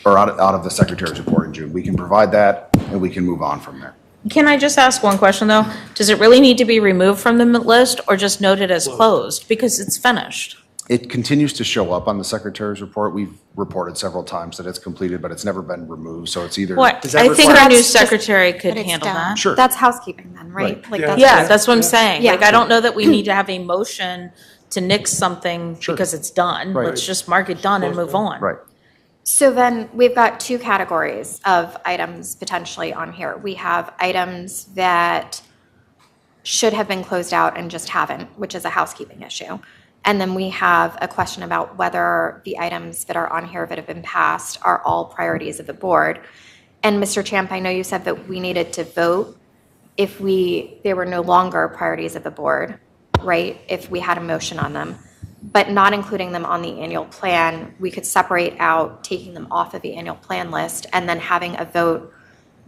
or out of the secretary's report in June. We can provide that, and we can move on from there. Can I just ask one question, though? Does it really need to be removed from the list or just noted as closed? Because it's finished. It continues to show up on the secretary's report. We've reported several times that it's completed, but it's never been removed, so it's either. What, Does that I think require- our new That's just- secretary could But it's handle done. that. Sure. That's housekeeping then, right? Like that's Yeah, just- that's what I'm saying. Yeah. Like, I don't know that we need to have a motion to nix something Sure. because it's done. Right. Let's just mark it done and move on. Right. So then we've got 2 categories of items potentially on here. We have items that should have been closed out and just haven't, which is a housekeeping issue. And then we have a question about whether the items that are on here that have been passed are all priorities of the board. And Mr. Champ, I know you said that we needed to vote if they were no longer priorities of the board, right? If we had a motion on them. But not including them on the annual plan, we could separate out taking them off of the annual plan list and then having a vote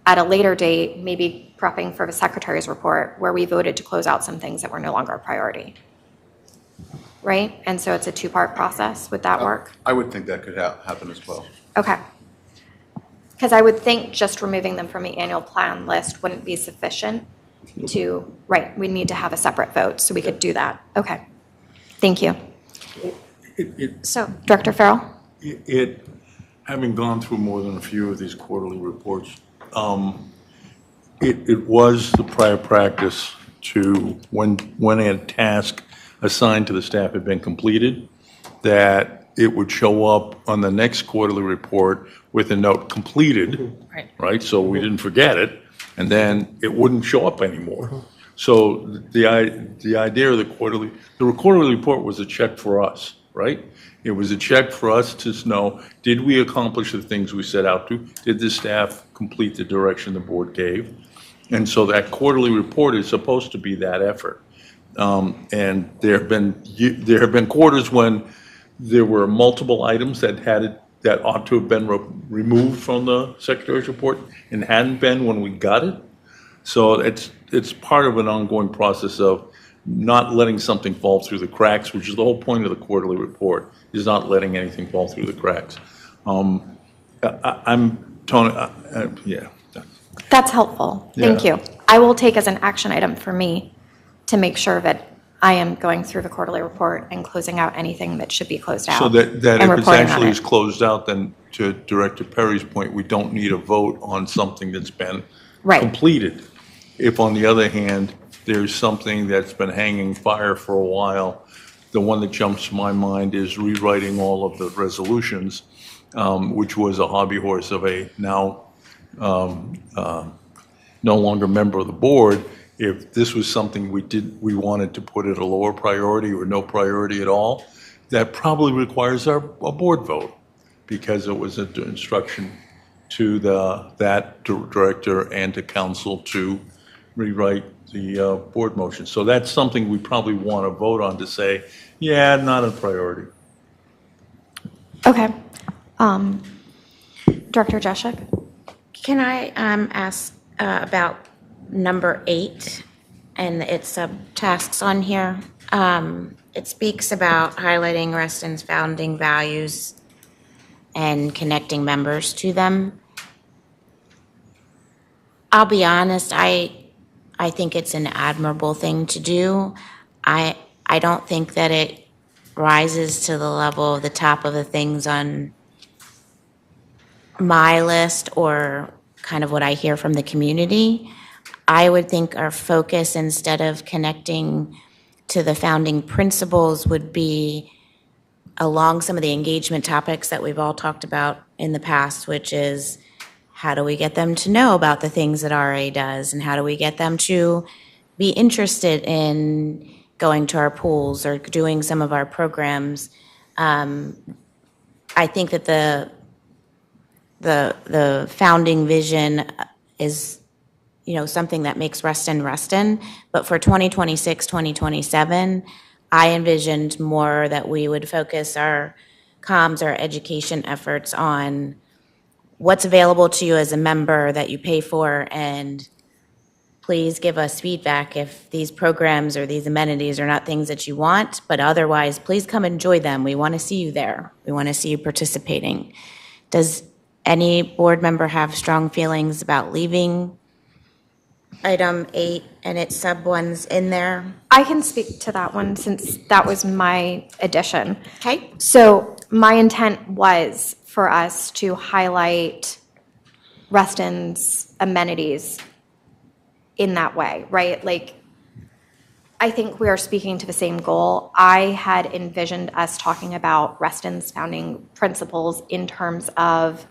at a later date, maybe prepping for the secretary's report, where we voted to close out some things that were no longer a priority. Right? And so it's a two-part process. Would that work? I would think that could happen as well. Okay. Because I would think just removing them from the annual plan list wouldn't be sufficient to, right, we need to have a separate vote, so we could do that. Okay. Thank you. So, Director Farrell? Having gone through more than a few of these quarterly reports, it was the prior practice to, when a task assigned to the staff had been completed, that it would show up on the next quarterly report with a note completed, right? So we didn't forget it, and then it wouldn't show up anymore. So the idea of the quarterly report was a check for us, right? It was a check for us to know, did we accomplish the things we set out to? Did the staff complete the direction the board gave? And so that quarterly report is supposed to be that effort. And there have been quarters when there were multiple items that ought to have been removed from the secretary's report and hadn't been when we got it. So it's part of an ongoing process of not letting something fall through the cracks, which is the whole point of the quarterly report, is not letting anything fall through the cracks. Yeah. That's helpful. Thank you. I will take as an action item for me to make sure that I am going through the quarterly report and closing out anything that should be closed out. So that and if it's reporting on actually it. is closed out, then to Director Perry's point, we don't need a vote on something that's been Right. completed. If, on the other hand, there's something that's been hanging fire for a while, the one that jumps to my mind is rewriting all of the resolutions, which was a hobby horse of a now no longer member of the board. If this was something we wanted to put at a lower priority or no priority at all, that probably requires a board vote, because it was an instruction to that director and to council to rewrite the board motion. So that's something we probably want to vote on to say, yeah, not a priority. Okay. Director Jeshik? Can I ask about number 8 and its subtasks on here? It speaks about highlighting Reston's founding values and connecting members to them. I'll be honest, I think it's an admirable thing to do. I don't think that it rises to the level of the top of the things on my list or kind of what I hear from the community. I would think our focus, instead of connecting to the founding principles, would be along some of the engagement topics that we've all talked about in the past, which is how do we get them to know about the things that RA does, and how do we get them to be interested in going to our pools or doing some of our programs. I think that the founding vision is, something that makes Reston, but for 2026, 2027, I envisioned more that we would focus our comms, our education efforts on what's available to you as a member that you pay for, and please give us feedback if these programs or these amenities are not things that you want, but otherwise, please come enjoy them. We want to see you there. We want to see you participating. Does any board member have strong feelings about leaving item 8 and its sub ones in there? I can speak to that one since that was my addition. Okay. So my intent was for us to highlight Reston's amenities in that way, right? Like, I think we are speaking to the same goal. I had envisioned us talking about Reston's founding principles in terms of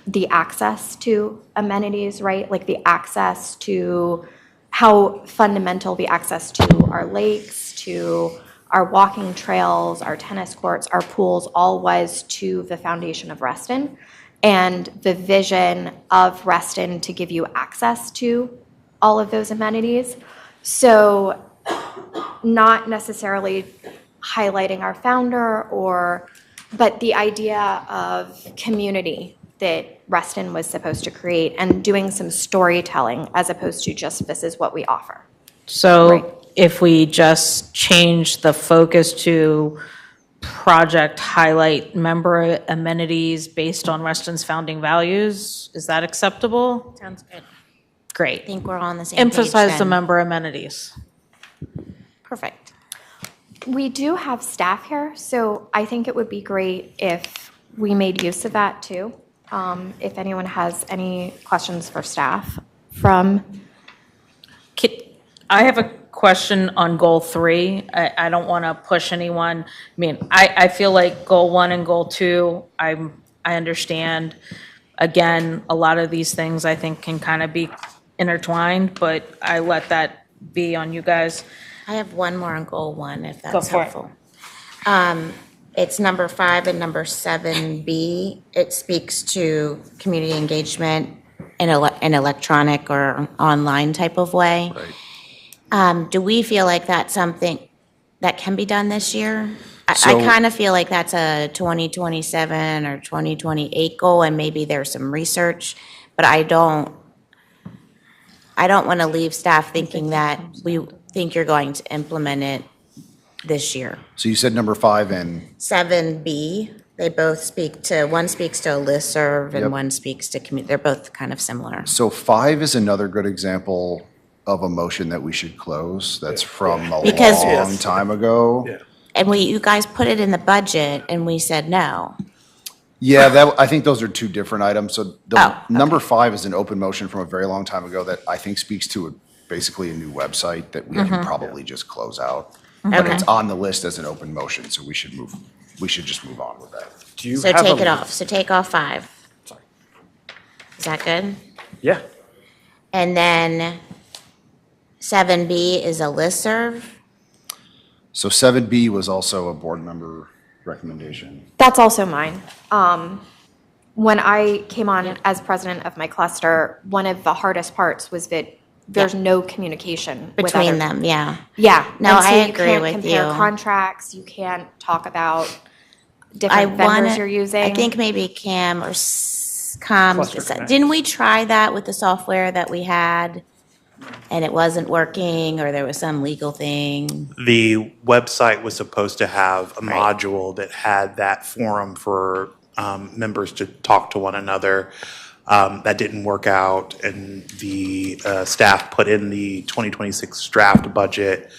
the access to amenities, right? Like the access to how fundamental the access to our lakes, to our walking trails, our tennis courts, our pools, all was to the foundation of Reston and the vision of Reston to give you access to all of those amenities. So not necessarily highlighting our founder but the idea of community that Reston was supposed to create and doing some storytelling as opposed to just this is what we offer. So Right. if we just change the focus to project highlight member amenities based on Reston's founding values, is that acceptable? Sounds good. I Great. think we're all on the same page Emphasize the then. member amenities. Perfect. We do have staff here, so I think it would be great if we made use of that too. If anyone has any questions for staff from, I have a question on goal 3. I don't want to push anyone. I mean, I feel like goal 1 and goal 2, I understand. Again, a lot of these things I think can kind of be intertwined, but I let that be on you guys. I have one more on goal 1, if Go that's for it. helpful. It's number 5 and number 7B. It speaks to community engagement in an electronic or online type of way. Do we feel like that's something that can be done this year? I So- kind of feel like that's a 2027 or 2028 goal, and maybe there's some research, but I don't want to leave staff thinking that we think you're going to implement it this year. So you said number 5 and 7B, they both speak to, one speaks to a listserv Yep. and one speaks to community. They're both kind of similar. so 5 is another good example of a motion that we should close. That's from a Because- long time ago. And you guys put it in the budget and we said no. Yeah, I think those are two different items. So the Oh, okay. number 5 is an open motion from a very long time ago that I think speaks to basically a new website that we can probably just close out. But Okay. it's on the list as an open motion, so we should just move on with that. Do you So have take a- it off. So take off 5. Is that good? Yeah. And then 7B is a listserv. So 7B was also a board member recommendation. that's also mine. When I came on as president of my cluster, one of the hardest parts was that there's no communication with Between other- them, yeah. Yeah. No, and so I you agree can't with compare you. contracts, you can't talk about I different vendors wanna, you're using. I think maybe Cam or Comms, Cluster Connect. didn't we try that with the software that we had? And it wasn't working, or there was some legal thing? The website was supposed to have a Right. module that had that forum for members to talk to one another. That didn't work out, and the staff put in the 2026 draft budget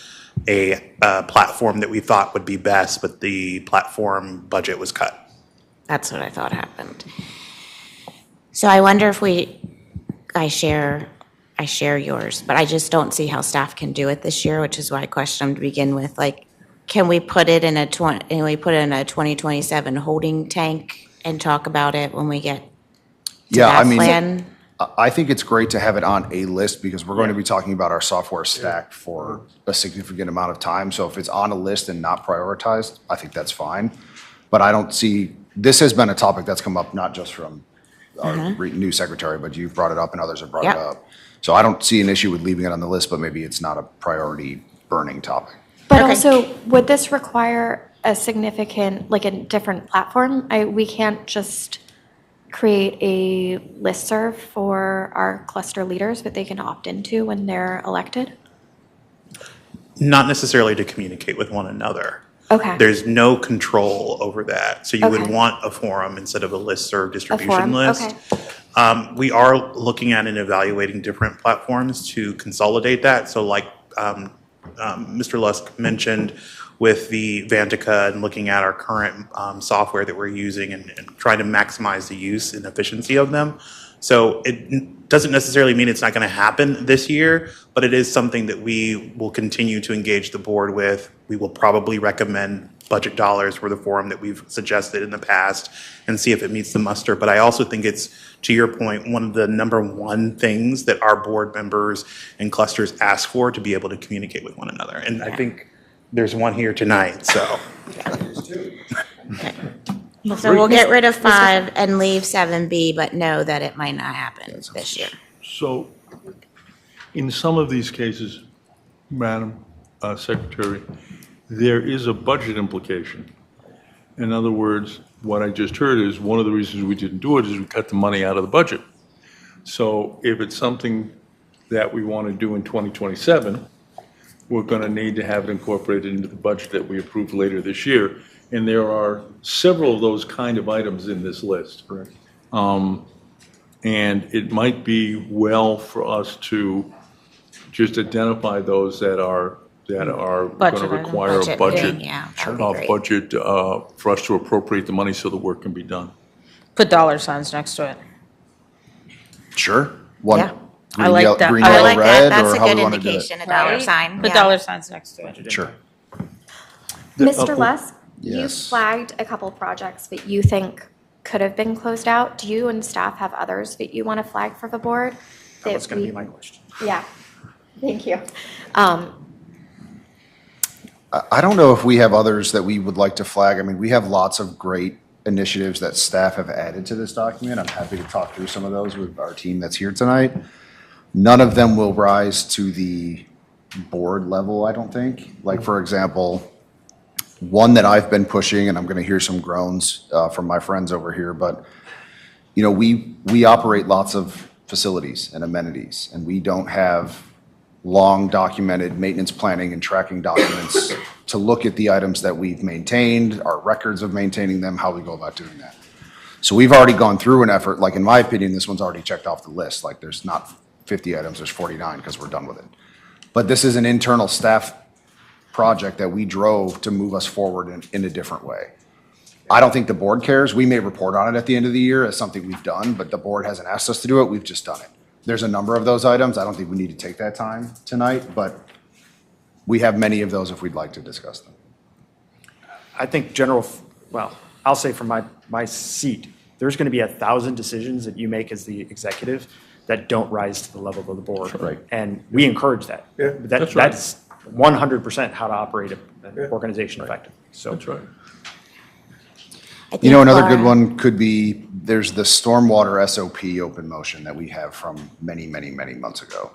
a platform that we thought would be best, but the platform budget was cut. That's what I thought happened. So I wonder if I share yours, but I just don't see how staff can do it this year, which is why I questioned them to begin with. Like, can we put it in a 2027 holding tank and talk about it when we get to Yeah, I that mean, plan? I think it's great to have it on a list because we're going to be talking about our software stack for a significant amount of time. So if it's on a list and not prioritized, I think that's fine. But I don't see, this has been a topic that's come up not just from our new secretary, but you've brought it up and others have brought it Yep. up. So I don't see an issue with leaving it on the list, but maybe it's not a priority burning topic. But Okay. also, would this require a significant, like a different platform? We can't just create a listserv for our cluster leaders that they can opt into when they're elected? Not necessarily to communicate with one another. Okay. There's no control over that. So you would Okay. want a forum instead of a listserv A distribution forum, list. okay. We are looking at and evaluating different platforms to consolidate that. So like Mr. Lusk mentioned with the Vantica and looking at our current software that we're using and trying to maximize the use and efficiency of them. So it doesn't necessarily mean it's not going to happen this year, but it is something that we will continue to engage the board with. We will probably recommend budget dollars for the forum that we've suggested in the past and see if it meets the muster. But I also think it's, to your point, one of the number one things that our board members and clusters ask for to be able to communicate with one another. And I think there's one here tonight, so. So we'll get rid of 5 and leave 7B, but know that it might not happen this year. So in some of these cases, Madam Secretary, there is a budget implication. In other words, what I just heard is one of the reasons we didn't do it is we cut the money out of the budget. So if it's something that we want to do in 2027, we're going to need to have it incorporated into the budget that we approve later this year. And there are several of those kind of items in this list. Correct. And it might be well for us to just identify those that are going to Budget item. require a Budget budget. meeting, yeah, that would be great. Budget for us to appropriate the money so the work can be done. Put dollar signs next to it. Sure. One, Yeah. I like that. Green, I yellow, I like that. red, That's or a how good we want to do it. indication, a dollar Right? sign. Put yeah. dollar signs next to it. Sure. Mr. Lusk, you Yes. flagged a couple projects that you think could have been closed out. Do you and staff have others that you want to flag for the board? That was going to we- be my question. Yeah, thank you. I don't know if we have others that we would like to flag. I mean, we have lots of great initiatives that staff have added to this document. I'm happy to talk through some of those with our team that's here tonight. None of them will rise to the board level, I don't think. Like, for example, one that I've been pushing, and I'm going to hear some groans from my friends over here, but, you know, we operate lots of facilities and amenities, and we don't have long documented maintenance planning and tracking documents to look at the items that we've maintained, our records of maintaining them, how we go about doing that. So we've already gone through an effort, like in my opinion, this one's already checked off the list. Like there's not 50 items, there's 49 because we're done with it. But this is an internal staff project that we drove to move us forward in a different way. I don't think the board cares. We may report on it at the end of the year as something we've done, but the board hasn't asked us to do it. We've just done it. There's a number of those items. I don't think we need to take that time tonight, but we have many of those if we'd like to discuss them. I think well, I'll say from my seat, there's going to be 1,000 decisions that you make as the executive that don't rise to the level of the board. Right. And we encourage that. Yeah, that's right. That's 100% how to operate an organization effectively. So That's right. I You know, think another good Laura- one could be, there's the stormwater SOP open motion that we have from many, many, many months ago.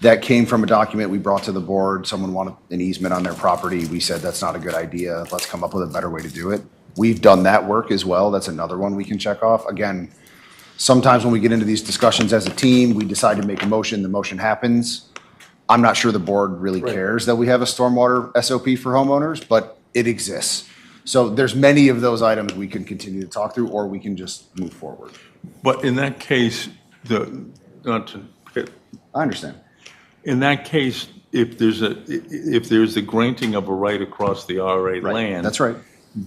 That came from a document we brought to the board. Someone wanted an easement on their property. We said, that's not a good idea. Let's come up with a better way to do it. We've done that work as well. That's another one we can check off. Again, sometimes when we get into these discussions as a team, we decide to make a motion, the motion happens. I'm not sure the board really cares that we have a stormwater SOP for homeowners, but it exists. So there's many of those items we can continue to talk through, or we can just move forward. But in that case, not to, I understand. in that case, if there's the granting of a right across the RA land. That's right.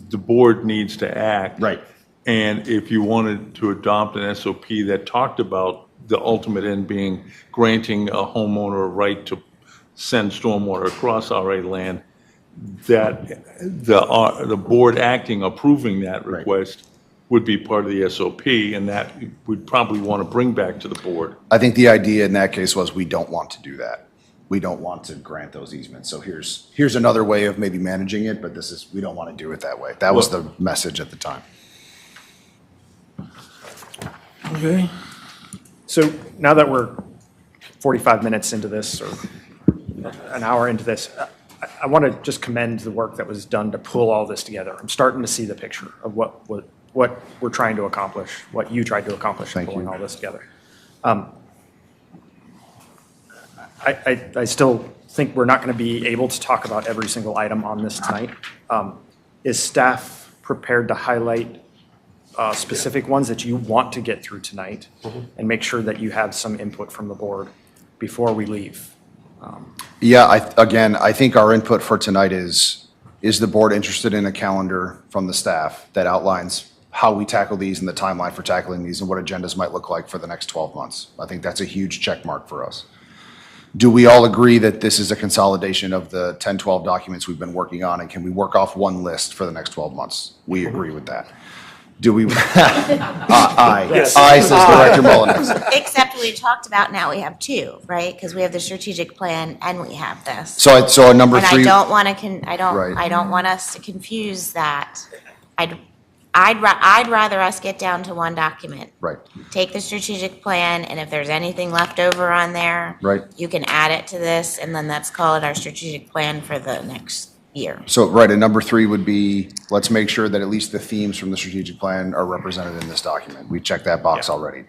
The board needs to act. Right. And if you wanted to adopt an SOP that talked about the ultimate end being granting a homeowner a right to send stormwater across RA land, that the board acting, approving that Right. request would be part of the SOP, and that we'd probably want to bring back to the board. I think the idea in that case was we don't want to do that. We don't want to grant those easements. So here's another way of maybe managing it, but we don't want to do it that way. That was the message at the time. Okay. So now that we're 45 minutes into this, or an hour into this, I want to just commend the work that was done to pull all this together. I'm starting to see the picture of what we're trying to accomplish, what you tried to accomplish in Thank pulling you. all this together. I still think we're not going to be able to talk about every single item on this tonight. Is staff prepared to highlight specific ones that you want to get through tonight and make sure that you have some input from the board before we leave? Yeah, I think our input for tonight is the board interested in a calendar from the staff that outlines how we tackle these and the timeline for tackling these and what agendas might look like for the next 12 months? I think that's a huge check mark for us. Do we all agree that this is a consolidation of the 10, 12 documents we've been working on, and can we work off one list for the next 12 months? We agree with that. Do we, aye, says Director Mullenix. Except we talked about now we have two, right? Because we have the strategic plan and we have this. So number And three. I don't want to, Right. I don't want us to confuse that. I'd rather us get down to one document. Right, Take the strategic plan, and if there's anything left over on there. Right. You can add it to this, and then let's call it our strategic plan for the next year. so, right, and number three would be, let's make sure that at least the themes from the strategic plan are represented in this document. We checked that box already.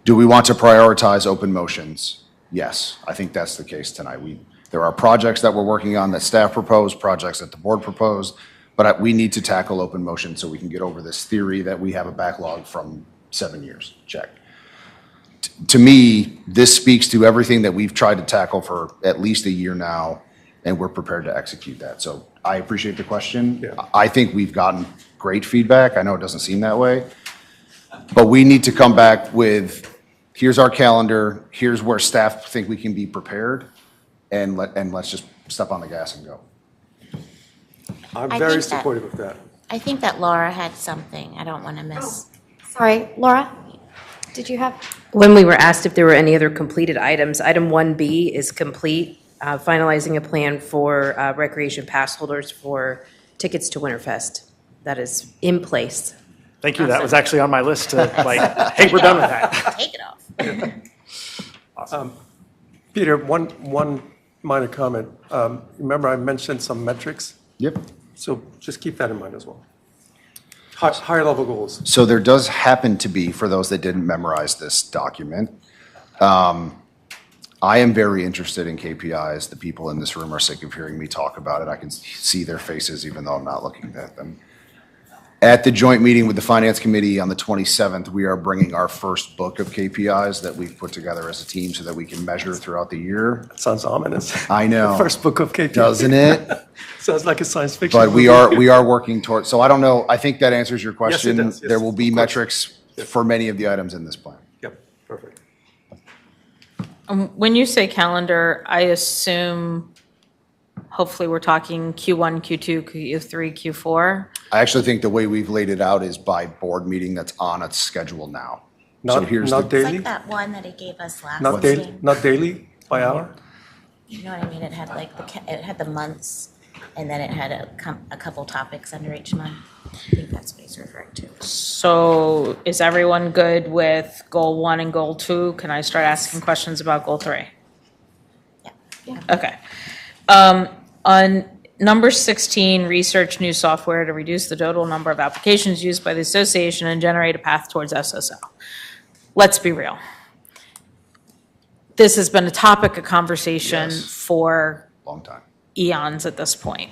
Do we want to prioritize open motions? Yes, I think that's the case tonight. There are projects that we're working on that staff proposed, projects that the board proposed, but we need to tackle open motion so we can get over this theory that we have a backlog from 7 years. Check. To me, this speaks to everything that we've tried to tackle for at least a year now, and we're prepared to execute that. So I appreciate the question. I think we've gotten great feedback. I know it doesn't seem that way. But we need to come back with, here's our calendar, here's where staff think we can be prepared, and let's just step on the gas and go. I'm I very think that- supportive of that. I think that Laura had something. I don't want to miss. Sorry, Laura, did you have? When we were asked if there were any other completed items, item 1B is complete, finalizing a plan for recreation pass holders for tickets to Winterfest. That is in place. Thank you. That was actually on my list to like, hey, we're done with that. Take it off. Peter, one minor comment. Remember I mentioned some metrics? Yep. So just keep that in mind as well. Higher level goals. So there does happen to be, for those that didn't memorize this document, I am very interested in KPIs. The people in this room are sick of hearing me talk about it. I can see their faces even though I'm not looking at them. At the joint meeting with the Finance Committee on the 27th, we are bringing our first book of KPIs that we've put together as a team so that we can measure throughout the year. That sounds ominous. I know. First book of KPIs. Doesn't it? Sounds like a science fiction But we movie. are working towards, so I don't know, I think that answers your question. does, yes, There will be of course. metrics for many of the items in this plan. Yep, perfect. When you say calendar, I assume, hopefully we're talking Q1, Q2, Q3, Q4? I actually think the way we've laid it out is by board meeting that's on its schedule now. So Not, here's not the, It's daily? like that one that he gave us last Not daily, meeting. not daily, by hour? You know what I mean? It had like it had the months, and then it had a couple topics under each month. I think that's what he's referring to. So is everyone good with goal 1 and goal 2? Can I start asking questions about goal 3? Yeah. Okay. On number 16, research new software to reduce the total number of applications used by the association and generate a path towards SSO. Let's be real. This has been a topic of conversation Yes. for long time. eons at this point.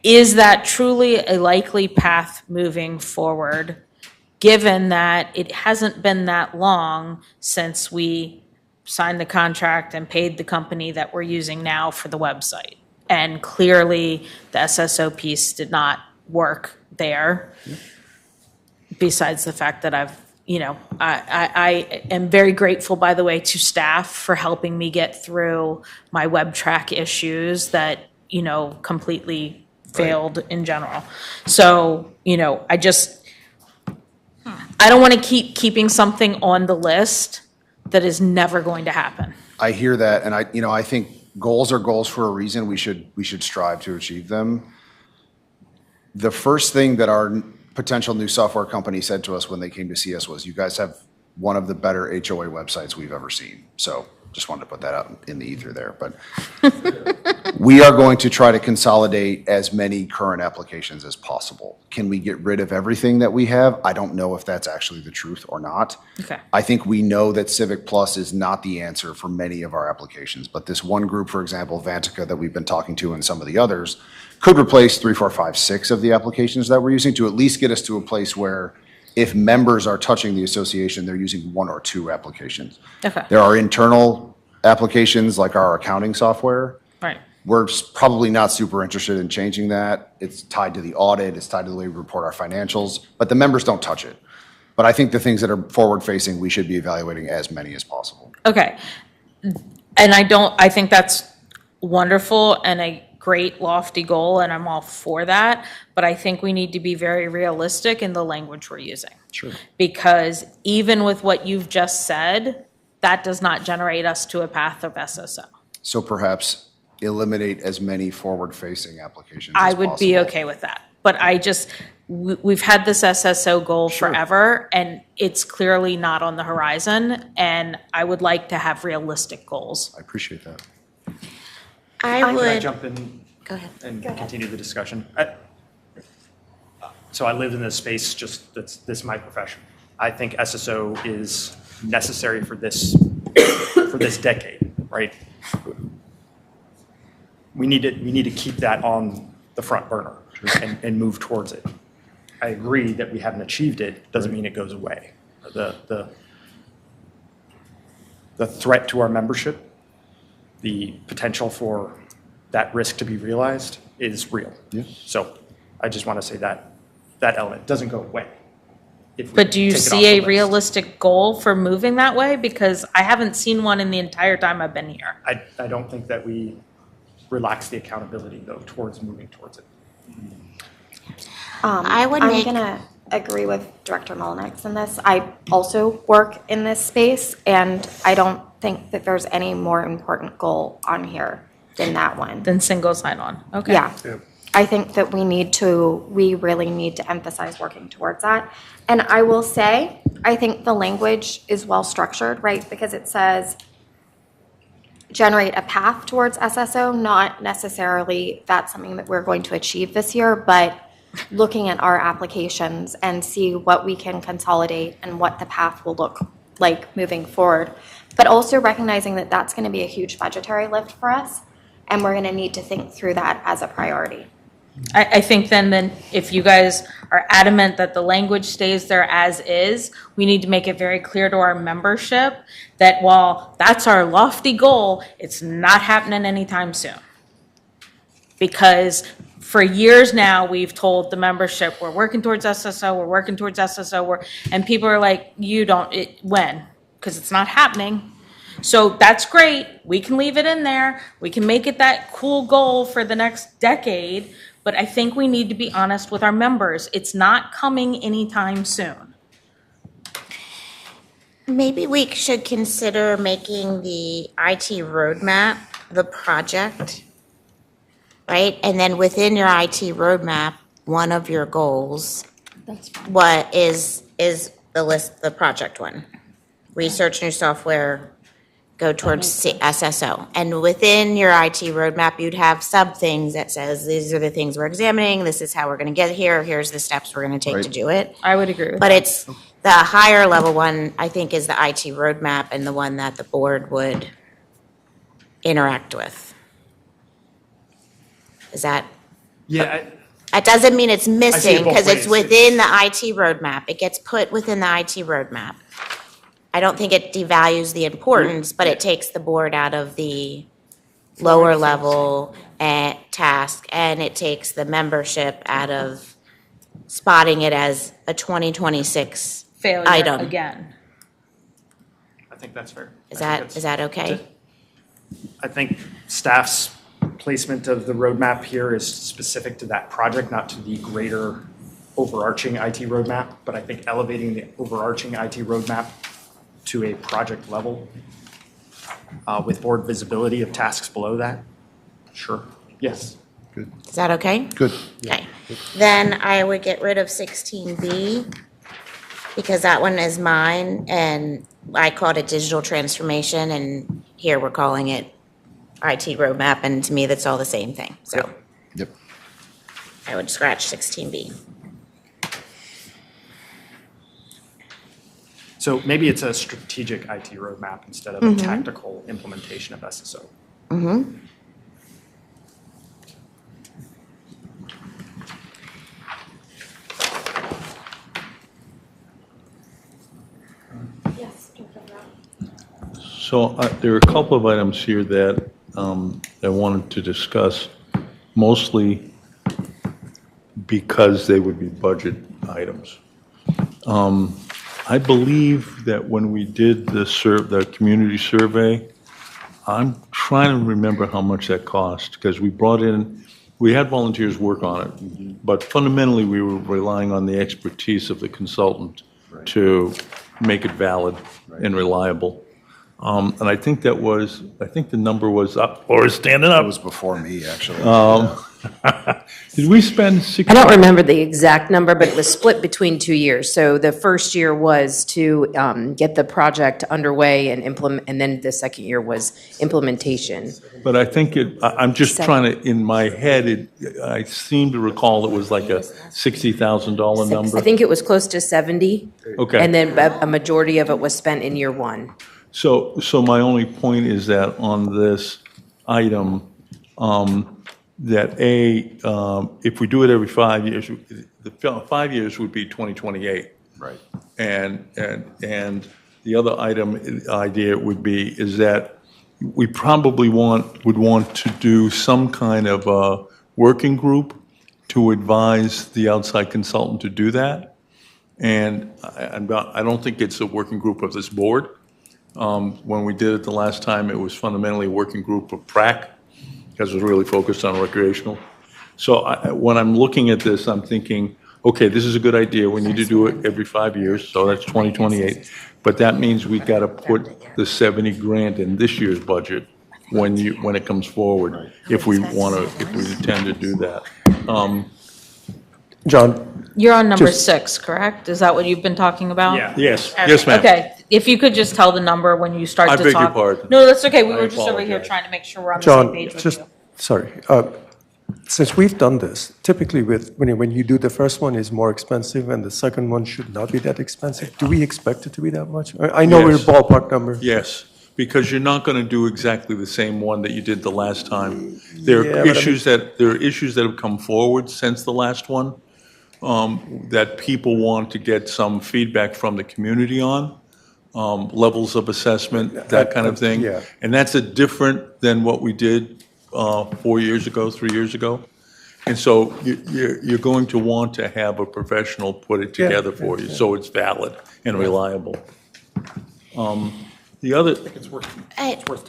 Is that truly a likely path moving forward, given that it hasn't been that long since we signed the contract and paid the company that we're using now for the website? And clearly, the SSO piece did not work there, besides the fact that I am very grateful, by the way, to staff for helping me get through my web track issues that, completely failed in general. So, I don't want to keep keeping something on the list that is never going to happen. I hear that, and I think goals are goals for a reason. We should strive to achieve them. The first thing that our potential new software company said to us when they came to see us was, you guys have one of the better HOA websites we've ever seen. So just wanted to put that out in the ether there. But we are going to try to consolidate as many current applications as possible. Can we get rid of everything that we have? I don't know if that's actually the truth or not. Okay. I think we know that Civic Plus is not the answer for many of our applications, but this one group, for example, Vantica, that we've been talking to, and some of the others, could replace 3, 4, 5, 6 of the applications that we're using to at least get us to a place where if members are touching the association, they're using 1 or 2 applications. Okay. There are internal applications like our accounting software. Right. We're probably not super interested in changing that. It's tied to the audit, it's tied to the way we report our financials, but the members don't touch it. But I think the things that are forward-facing, we should be evaluating as many as possible. Okay. And I think that's wonderful, and great lofty goal, and I'm all for that, but I think we need to be very realistic in the language we're using. Sure. Because even with what you've just said, that does not generate us to a path of SSO. So perhaps eliminate as many forward-facing applications I as would be possible. okay with that. But we've had this SSO goal forever, and it's clearly not on the horizon, and I would like to have realistic goals. I appreciate that. I Can I would, jump in go ahead. and continue the discussion? So I live in this space, this is my profession. I think SSO is necessary for this decade, right? We need to keep that on the front burner and move towards it. I agree that we haven't achieved it, doesn't mean it goes away. The threat to our membership, the potential for that risk to be realized is real. Yeah. So I just want to say that element doesn't go away. if we But do you take it off see the a list. realistic goal for moving that way? Because I haven't seen one in the entire time I've been here. I don't think that we relax the accountability, though, towards moving towards it. I would I'm make- gonna agree with Director Mullenix in this. I also work in this space, and I don't think that there's any more important goal on here than that one. Then single sign-on, okay. Yeah. I think that we really need to emphasize working towards that. And I will say, I think the language is well structured, right? Because it says generate a path towards SSO, not necessarily that's something that we're going to achieve this year, but looking at our applications and see what we can consolidate and what the path will look like moving forward. But also recognizing that that's going to be a huge budgetary lift for us, and we're going to need to think through that as a priority. I think then if you guys are adamant that the language stays there as is, we need to make it very clear to our membership that while that's our lofty goal, it's not happening anytime soon. Because for years now, we've told the membership, we're working towards SSO, we're working towards SSO, and people are like, when? Because it's not happening. So that's great, we can leave it in there, we can make it that cool goal for the next decade, but I think we need to be honest with our members. It's not coming anytime soon. Maybe we should consider making the IT roadmap the project, right? And then within your IT roadmap, one of your goals, what is the list, the project one? Research new software, go towards SSO. And within your IT roadmap, you'd have sub things that says, these are the things we're examining, this is how we're gonna get here, here's the steps we're gonna take to Right. do it. I would agree with But that. it's, the higher level one, I think, is the IT roadmap and the one that the board would interact with. Is that, Yeah, that doesn't mean it's see it missing, both because it's ways. within the IT roadmap. It gets put within the IT roadmap. I don't think it devalues the importance, but it takes the board out of the lower level task, and it takes the membership out of spotting it as a 2026 Failure item. again. I think that's fair. Is that okay? I think staff's placement of the roadmap here is specific to that project, not to the greater overarching IT roadmap, but I think elevating the overarching IT roadmap to a project level with board visibility of tasks below that, sure, yes. Is that okay? Good. Okay. Then I would get rid of 16B, because that one is mine, and I called it digital transformation, and here we're calling it IT roadmap, and to me, that's all the same thing, so Yep. I would scratch 16B. So maybe it's a strategic IT roadmap instead of a tactical implementation of SSO. So there are a couple of items here that I wanted to discuss, mostly because they would be budget items. I believe that when we did the community survey, I'm trying to remember how much that cost, because we had volunteers work on it, but fundamentally, we were relying on the expertise of the consultant to make it valid and reliable. And I think the number was up, or standing It up. was before me, actually. Did we spend 60? I don't remember the exact number, but it was split between 2 years. So the first year was to get the project underway and implement, and then the second year was implementation. But I think I'm just trying to, in my head, I seem to recall it was like a $60,000 number. I think it was close to 70. Okay. And then a majority of it was spent in year one. So my only point is that on this item, that if we do it every 5 years, the 5 years would be 2028. Right. And the other idea is that we probably would want to do some kind of a working group to advise the outside consultant to do that. And I don't think it's a working group of this board. When we did it the last time, it was fundamentally a working group of PrAC, because it was really focused on recreational. So when I'm looking at this, I'm thinking, okay, this is a good idea. We need to do it every 5 years, so that's 2028. But that means we got to put the 70 grand in this year's budget when it comes forward, if we intend to do that. John, You're on number Just- 6, correct? Is that what you've been talking about? Yeah. Yes, yes, ma'am. Okay, if you could just tell the number when you start I to beg talk. your pardon. No, that's okay, we I were just over here apologize. trying to make sure we're on the same John, page with just, you. sorry. Since we've done this, typically when you do the first one is more expensive and the second one should not be that expensive, do we expect it to be that much? I know we're Yes. ballpark number. Yes, because you're not going to do exactly the same one that you did the last time. There Yeah, are but I mean- issues that have come forward since the last one, that people want to get some feedback from the community on, levels of assessment, that kind of thing. Yeah. And that's a different than what we did 4 years ago, 3 years ago. And so you're going to want to have a professional put it together for you, so it's valid and reliable. The other,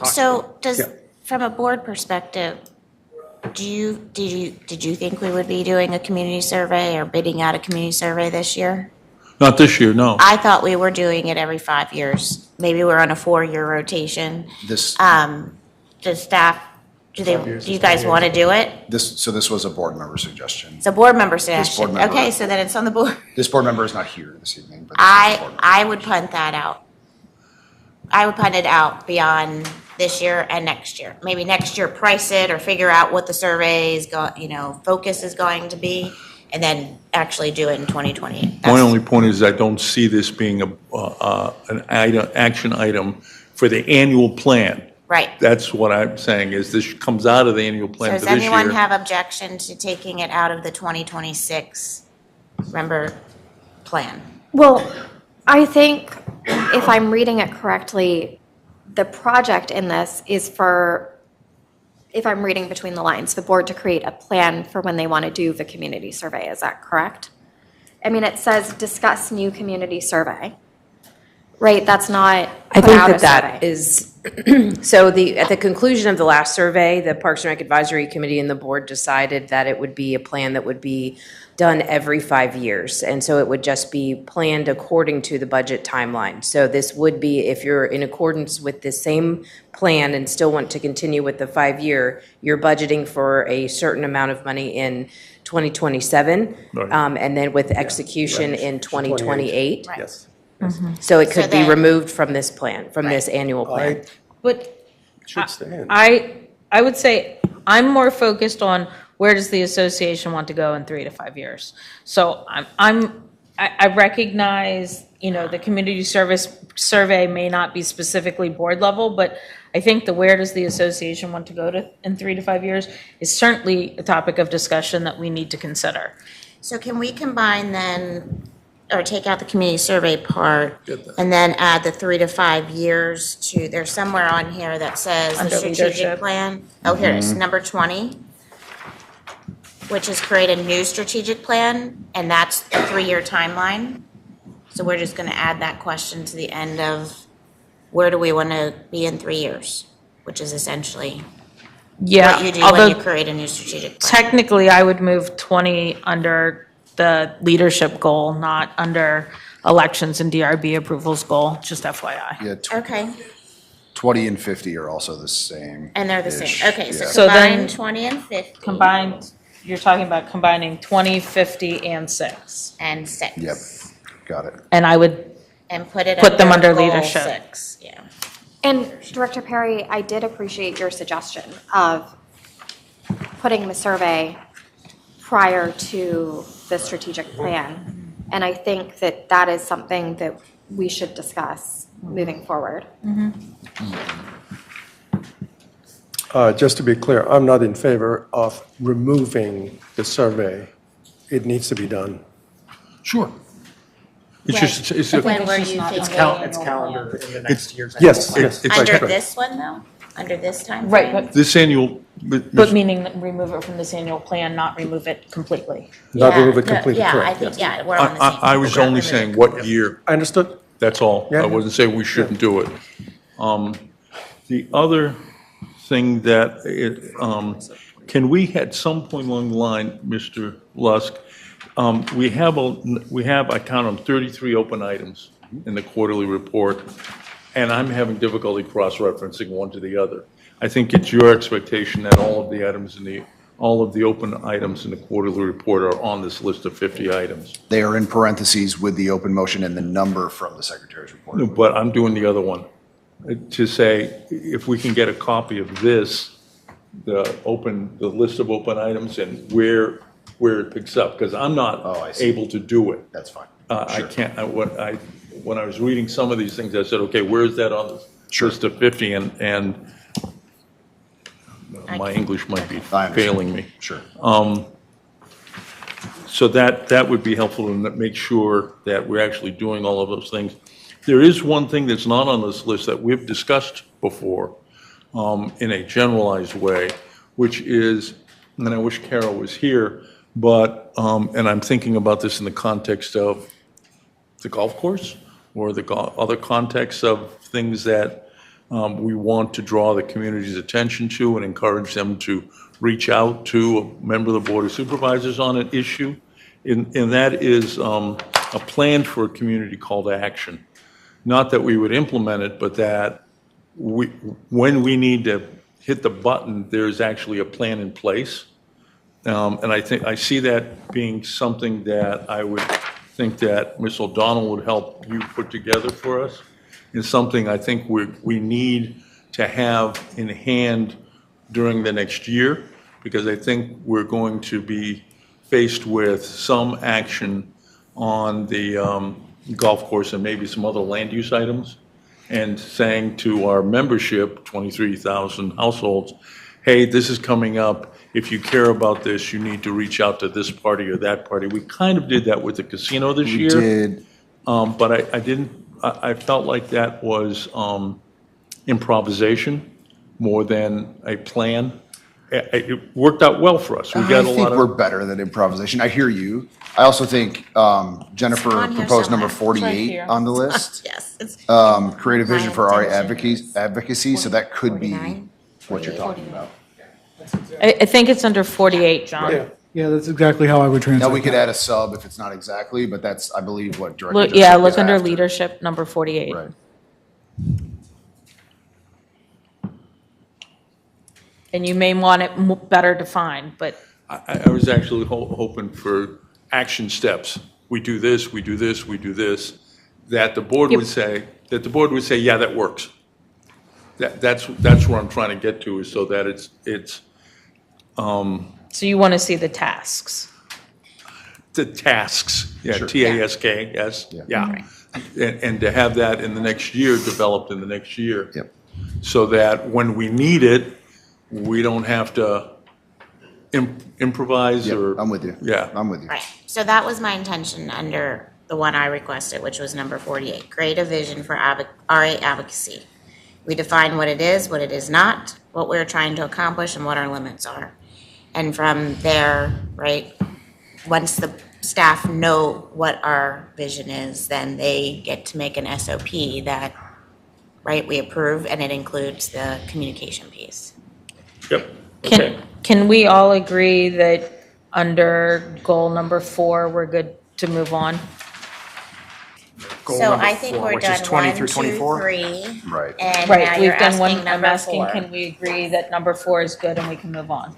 So from a board perspective, did you think we would be doing a community survey or bidding out a community survey this year? not this year, no. I thought we were doing it every 5 years. Maybe we're on a 4-year rotation. This, Does staff, do you guys want to do it? this was a board member suggestion. It's a board member suggestion. board member- Okay, so then it's on the board. This board member is not here this evening, but this is a board member. I would punt that out. I would punt it out beyond this year and next year. Maybe next year, price it or figure out what the survey's focus is going to be, and then actually do it in 2028. My only point is I don't see this being an action item for the annual plan. Right. That's what I'm saying, is this comes out of the annual So plan does for this anyone year. have objection to taking it out of the 2026, plan? Well, I think if I'm reading it correctly, the project in this is for, if I'm reading between the lines, the board to create a plan for when they want to do the community survey. Is that correct? I mean, it says discuss new community survey, right? That's not I put think out a that survey. is, so at the conclusion of the last survey, the Parks and Rec Advisory Committee and the board decided that it would be a plan that would be done every 5 years. And so it would just be planned according to the budget timeline. So this would be, if you're in accordance with the same plan and still want to continue with the 5-year, you're budgeting for a certain amount of money in 2027, Right. and then with execution in 2028. Yes. So it So could be then- removed from this plan, from this annual plan. But Should stand. I would say I'm more focused on where does the association want to go in 3 to 5 years. So I recognize, the community service survey may not be specifically board level, but I think the where does the association want to go to in 3 to 5 years is certainly a topic of discussion that we need to consider. So can we combine then, or take out the community survey part, and then add the 3 to 5 years to, there's somewhere on here that says the Under strategic leadership. plan. Oh, here it is, number 20, which is create a new strategic plan, and that's a 3-year timeline. So we're just gonna add that question to the end of, where do we wanna be in 3 years? which is essentially Yeah, what you do although when you create a new strategic plan. technically I would move 20 under the leadership goal, not under elections and DRB approvals goal, just FYI. Yeah, Okay, 20 and 50 are also the same. and they're the same. ish, Okay, so yeah. So then- combine 20 and 50. Combined, you're talking about combining 20, 50, and 6. And 6. Yep, got it. And I would, And put it Put them under goal leadership. 6, yeah. And Director Perry, I did appreciate your suggestion of putting the survey prior to the strategic plan. And I think that that is something that we should discuss moving forward. Just to be clear, I'm not in favor of removing the survey. It needs to be done. Sure. It's just, it's, When were you It's thinking? it's calendar in the next year's. Yes, yes. it's Under like- this one, though? Under this time right, frame? but, This annual, but meaning that remove it from this annual plan, not remove it completely. Not Yeah, remove it no, completely, Yeah, I correct, think, yes. yeah, we're on the same. I was Okay. only saying what year, I understood. that's all. Yeah. I wasn't saying we shouldn't do it. The other thing that can we at some point along the line, Mr. Lusk, we have, I count them 33 open items in the quarterly report, and I'm having difficulty cross-referencing one to the other. I think it's your expectation that all of the items all of the open items in the quarterly report are on this list of 50 items. They are in parentheses with the open motion and the number from the secretary's report. But I'm doing the other one, to say, if we can get a copy of this, the list of open items and where it picks up, because I'm not Oh, I see. able to do it. That's fine. I Sure. can't, when I was reading some of these things, I said, okay, where is that on the list of 50? And my English might be I understand. failing me. Sure. So that would be helpful to make sure that we're actually doing all of those things. There is one thing that's not on this list that we've discussed before in a generalized way, which is, and I wish Carol was here, but, and I'm thinking about this in the context of the golf course or the other contexts of things that we want to draw the community's attention to and encourage them to reach out to a member of the Board of Supervisors on an issue. And that is a plan for a community call to action. Not that we would implement it, but that when we need to hit the button, there's actually a plan in place. And I see that being something that I would think that Ms. O'Donnell would help you put together for us. It's something I think we need to have in hand during the next year, because I think we're going to be faced with some action on the golf course and maybe some other land use items, and saying to our membership, 23,000 households, hey, this is coming up. If you care about this, you need to reach out to this party or that party. We kind of did that with the casino this year. We did. But I felt like that was improvisation more than a plan. It worked out well for us. We got a I lot think of. we're better than improvisation. I hear you. I also think Jennifer on here proposed number somewhere. It's right 48 here. on the list. Yes. It's Create a vision My for our intention advocacy, so that could be 49, what you're talking about. I think it's under 48, John. Yeah, that's exactly how I would translate. Now, we could that. add a sub if it's not exactly, but that's, I believe, what Director Look, Joseph yeah, was look under after. leadership, number 48. Right. And you may want it better defined, but I was actually hoping for action steps. We do this, we do this, we do this, that the board would say, yeah, that works. That's where I'm trying to get to, is so that it's so you want to see the tasks. the tasks, yeah, Sure. TASK, yes, yeah. And to have that in the next year, developed in the next year. Yep. So that when we need it, we don't have to improvise Yep, or. I'm with you. Yeah. I'm with you. Right, so that was my intention under the one I requested, which was number 48. Create a vision for RA advocacy. We define what it is not, what we're trying to accomplish, and what our limits are. And from there, right, once the staff know what our vision is, then they get to make an SOP that right? We approve, and it includes the communication piece. Yep. Okay. Can we all agree that under goal number 4, we're good to move on? Goal So number I think 4, we're which is done 20 1, through 2, 24? 3. Right. And now Right, you're we've done one, asking I'm number asking, 4. can we agree that number 4 is good and we can move on?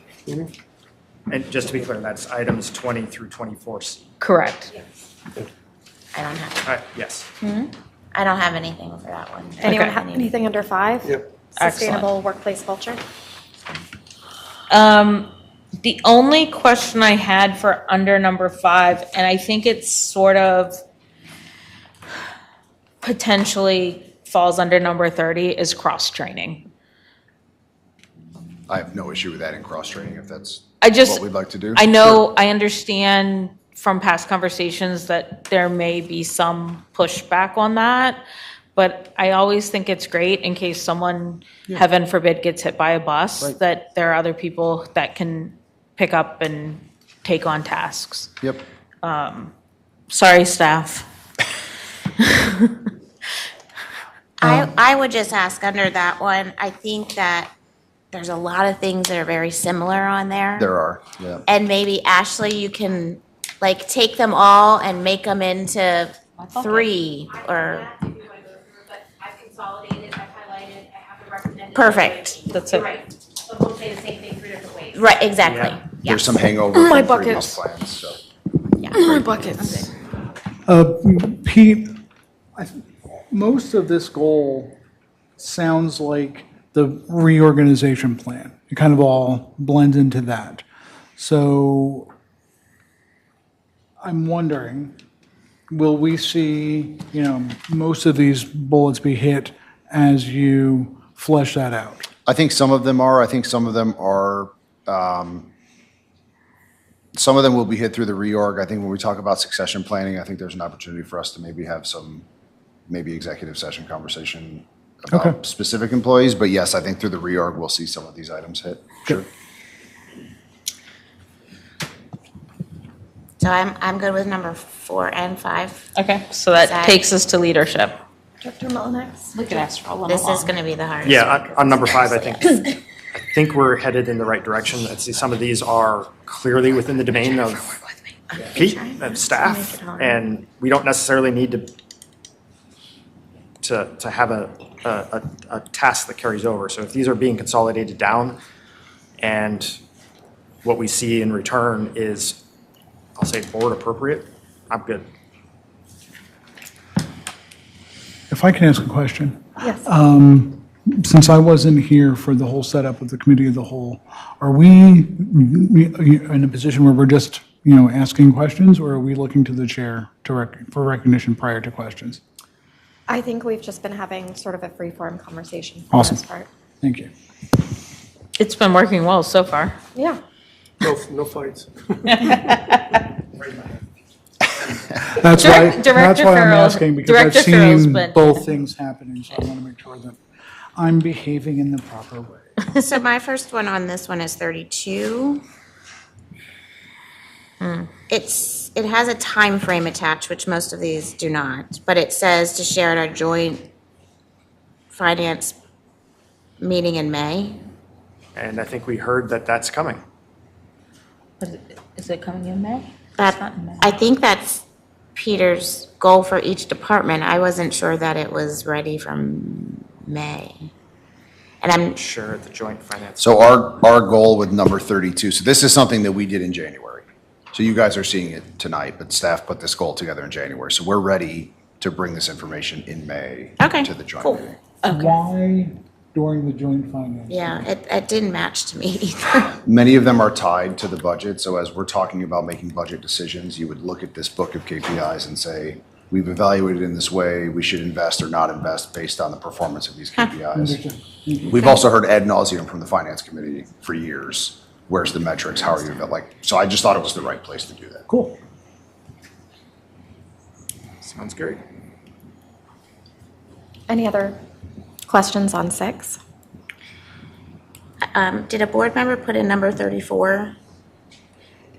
And just to be clear, that's items 20 through 24C. Correct. I don't have, Yes. I don't have anything for that one. Anyone Okay. have anything under 5? Yep. Sustainable workplace culture? The only question I had for under number 5, and I think it's sort of potentially falls under number 30, is cross-training. I have no issue with that in cross-training if that's I just, what we'd like to do. I know, I understand from past conversations that there may be some pushback on that, but I always think it's great in case someone, heaven forbid, gets hit by a bus, Right. that there are other people that can pick up and take on tasks. Yep. Sorry, staff. I would just ask under that one, I think that there's a lot of things that are very similar on there. There are, yeah. And maybe Ashley, you can like take them all and make them into 3 or, I've consolidated, I've highlighted, I have the recommended. Perfect. That's it. Right, but we'll say the same thing 3 different ways. right, exactly. Yeah. Yeah. There's some hangover My from previous buckets. plans, so. My buckets. Pete, most of this goal sounds like the reorganization plan. It kind of all blends into that. So I'm wondering, will we see, most of these bullets be hit as you flesh that out? I think some of them are. I think some of them are, some of them will be hit through the reorg. I think when we talk about succession planning, I think there's an opportunity for us to maybe have some, maybe executive session conversation about Okay. specific employees. But yes, I think through the reorg, we'll see some of these items hit. Sure. So I'm good with number 4 and 5. Okay, so that Zach? takes us to leadership. Director Mullinex? Look at us rolling This along. is going to be the hardest. Yeah, on number 5, I think we're headed in the right direction. I see some of these are clearly within the domain of Pete, of staff, and we don't necessarily need to have a task that carries over. So if these are being consolidated down, and what we see in return is, I'll say, board appropriate, I'm good. If I can ask a question. Yes. Since I wasn't here for the whole setup of the committee of the whole, are we in a position where we're just, asking questions, or are we looking to the chair for recognition prior to questions? I think we've just been having sort of a free-form conversation for the Awesome. most part. Thank you. It's been working well so far. Yeah. No fights. That's why Director I'm Farrell- asking, because I've Director Farrell's seen been- both things happening, so I want to make sure that I'm behaving in the proper way. So my first one on this one is 32. It has a time frame attached, which most of these do not, but it says to share at a joint finance meeting in May. And I think we heard that that's coming. Is it coming in May? That, I think that's Peter's goal for each department. I wasn't sure that it was ready from May. And I'm, Sure, the joint finance. So our goal with number 32, so this is something that we did in January. So you guys are seeing it tonight, but staff put this goal together in January. So we're ready to bring this information in May Okay, to the joint cool. meeting. Why during the joint finance? yeah, it didn't match to me either. Many of them are tied to the budget, so as we're talking about making budget decisions, you would look at this book of KPIs and say, we've evaluated in this way, we should invest or not invest based on the performance of these KPIs. We've also heard ad nauseum from the finance committee for years. Where's the metrics? How are you, so I just thought it was the right place to do that. Cool. Sounds great. Any other questions on 6? Did a board member put in number 34?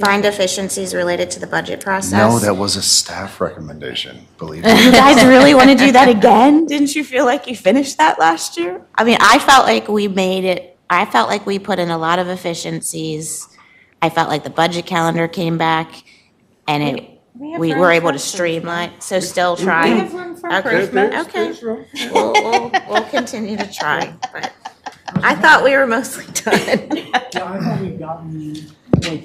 Find efficiencies related to the budget process? No, that was a staff recommendation, believe me. You guys really want to do that again? Didn't you feel like you finished that last year? I mean, I felt like we put in a lot of efficiencies. I felt like the budget calendar came back and we were able to streamline, so still try. We have room for improvement. Okay. We'll continue to try, but I thought we were mostly done.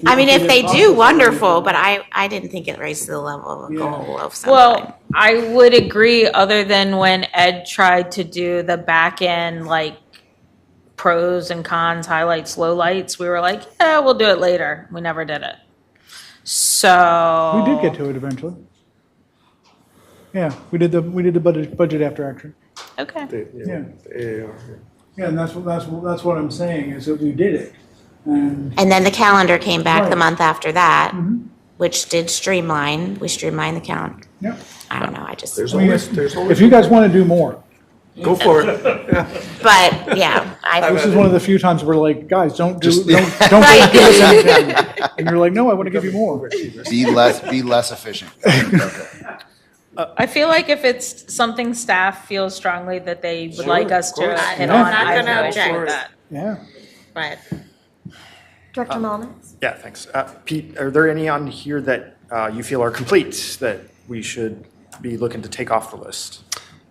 I mean, if they do, wonderful, but I didn't think it raised to the level of a goal of something. Well, I would agree, other than when Ed tried to do the back end, like pros and cons, highlights, lowlights, we were like, yeah, we'll do it later. We never did it. So. We did get to it eventually. Yeah, we did the budget after action. Okay. Yeah. Yeah, and that's what I'm saying, is that we did it. And then the calendar came back the Right. month after that, which did streamline. We streamlined the calendar. Yep. I don't know, I just. There's I mean, always, there's always. if you guys want to do more, Go for it. But, yeah, this is one of the few times we're like, guys, don't Just- give Right. us anything. And you're like, no, I want to give you more. Be less efficient. Okay. I feel like if it's something staff feels strongly that they would like us to hit Yeah. on, I'm not I gonna would object. with that. Yeah. But. Director Mullenix? Yeah, thanks. Pete, are there any on here that you feel are complete that we should be looking to take off the list?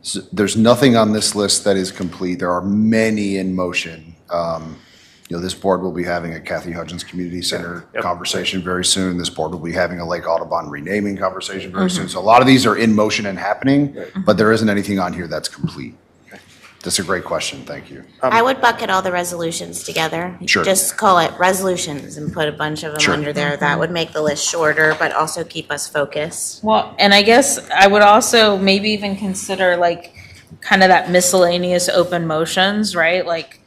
So there's nothing on this list that is complete. There are many in motion. This board will be having a Kathy Hudgens Community Center conversation very soon. This board will be having a Lake Audubon renaming conversation very soon. So a lot of these are in motion and happening, but there isn't anything on here that's complete. That's a great question. Thank you. I would bucket all the resolutions together. Sure. Just call it resolutions and put a bunch of them Sure. under there. That would make the list shorter, but also keep us focused. Well, and I guess I would also maybe even consider like kind of that miscellaneous open motions, right? Like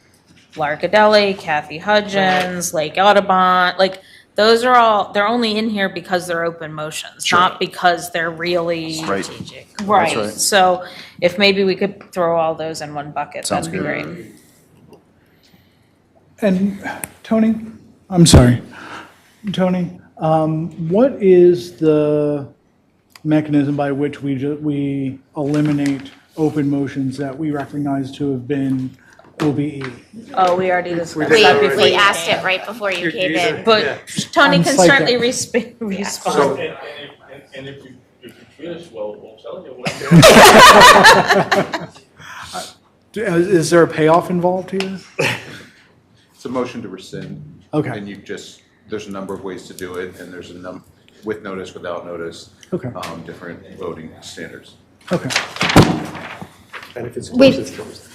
Larkadelli, Kathy Hudgens, Lake Audubon, like those are all, they're only in here because they're open motions, Sure. not because they're really. Right. Strategic. Right, right. so if maybe we could throw all those in one bucket, Sounds that'd be good. great. And Tony, I'm sorry. Tony, what is the mechanism by which we eliminate open motions that we recognize to have been OBE? Oh, we already discussed We, that before we you asked came. it right before you came in. But Tony I'm can psyched certainly out. respond. And if you treat us well, we'll tell you. Is there a payoff involved here? It's a motion to rescind. Okay. And there's a number of ways to do it, and there's with notice, without notice. Okay. Different voting standards. Okay. And if it's We- closed, it's closed.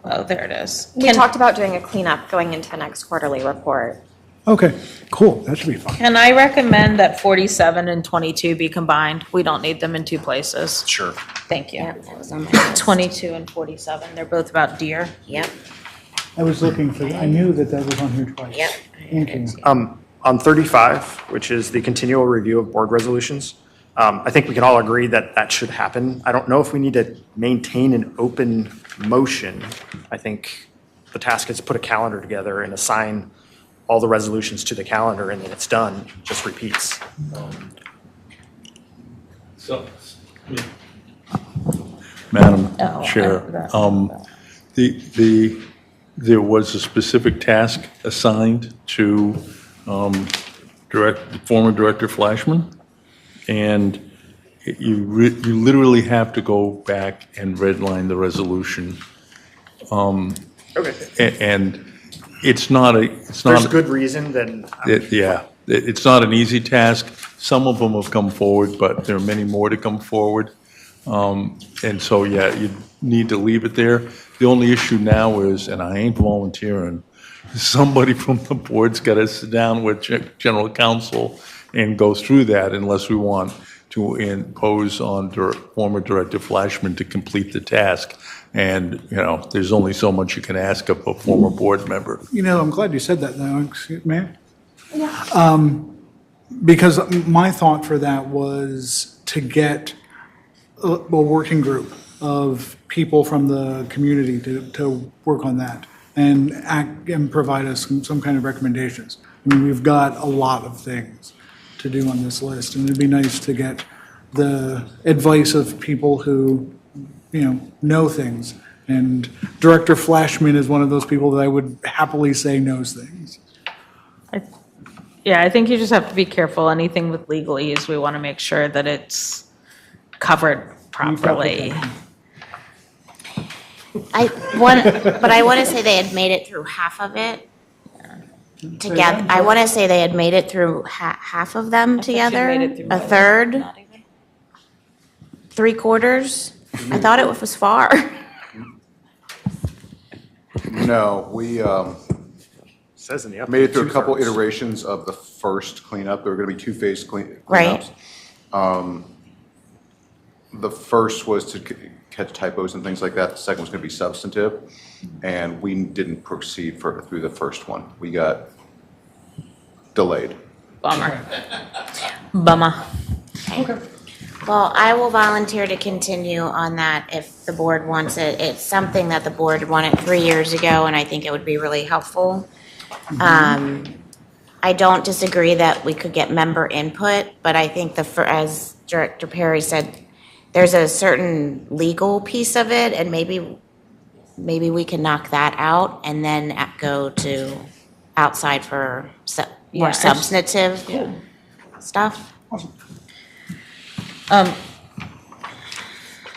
Oh, there it is. We talked about doing a cleanup going into the next quarterly report. Okay, cool. That should be fun. Can I recommend that 47 and 22 be combined? We don't need them in two places. Sure. Thank you. Yep, that was on my list. 22 and 47, they're both about deer. Yep, I was looking for, I knew that was on here twice. yep. Thank you. On 35, which is the continual review of board resolutions, I think we can all agree that that should happen. I don't know if we need to maintain an open motion. I think the task is to put a calendar together and assign all the resolutions to the calendar, and then it's done, just repeats. So, Madam Oh, Chair, that- there was a specific task assigned to former Director Flashman, and you literally have to go back and redline the resolution. Okay. And it's not a, it's not. There's a good reason, then It's not an easy task. Some of them have come forward, but there are many more to come forward. And so, you need to leave it there. The only issue now is, and I ain't volunteering, somebody from the board's got to sit down with general counsel and go through that unless we want to impose on former Director Flashman to complete the task. And, there's only so much you can ask of a former board member. I'm glad you said that, though. Excuse me. Because my thought for that was to get a working group of people from the community to work on that and provide us some kind of recommendations. I mean, we've got a lot of things to do on this list, and it'd be nice to get the advice of people who, know things. And Director Flashman is one of those people that I would happily say knows things. Yeah, I think you just have to be careful. Anything with legalese, we want to make sure that it's covered properly. But I want to say they had made it through half of it together. I want to say they had made it through half of them together, a third, 3/4. I thought it was far. No, we Says in the update. made it through a couple 2/3. iterations of the first cleanup. There were going to be two-phase cleanups. Right. The first was to catch typos and things like that. The second was going to be substantive, and we didn't proceed through the first one. We got delayed. Bummer. Bummer. Okay. Well, I will volunteer to continue on that if the board wants it. It's something that the board wanted 3 years ago, and I think it would be really helpful. I don't disagree that we could get member input, but I think as Director Perry said, there's a certain legal piece of it, and maybe we can knock that out and then go to outside for more substantive stuff. I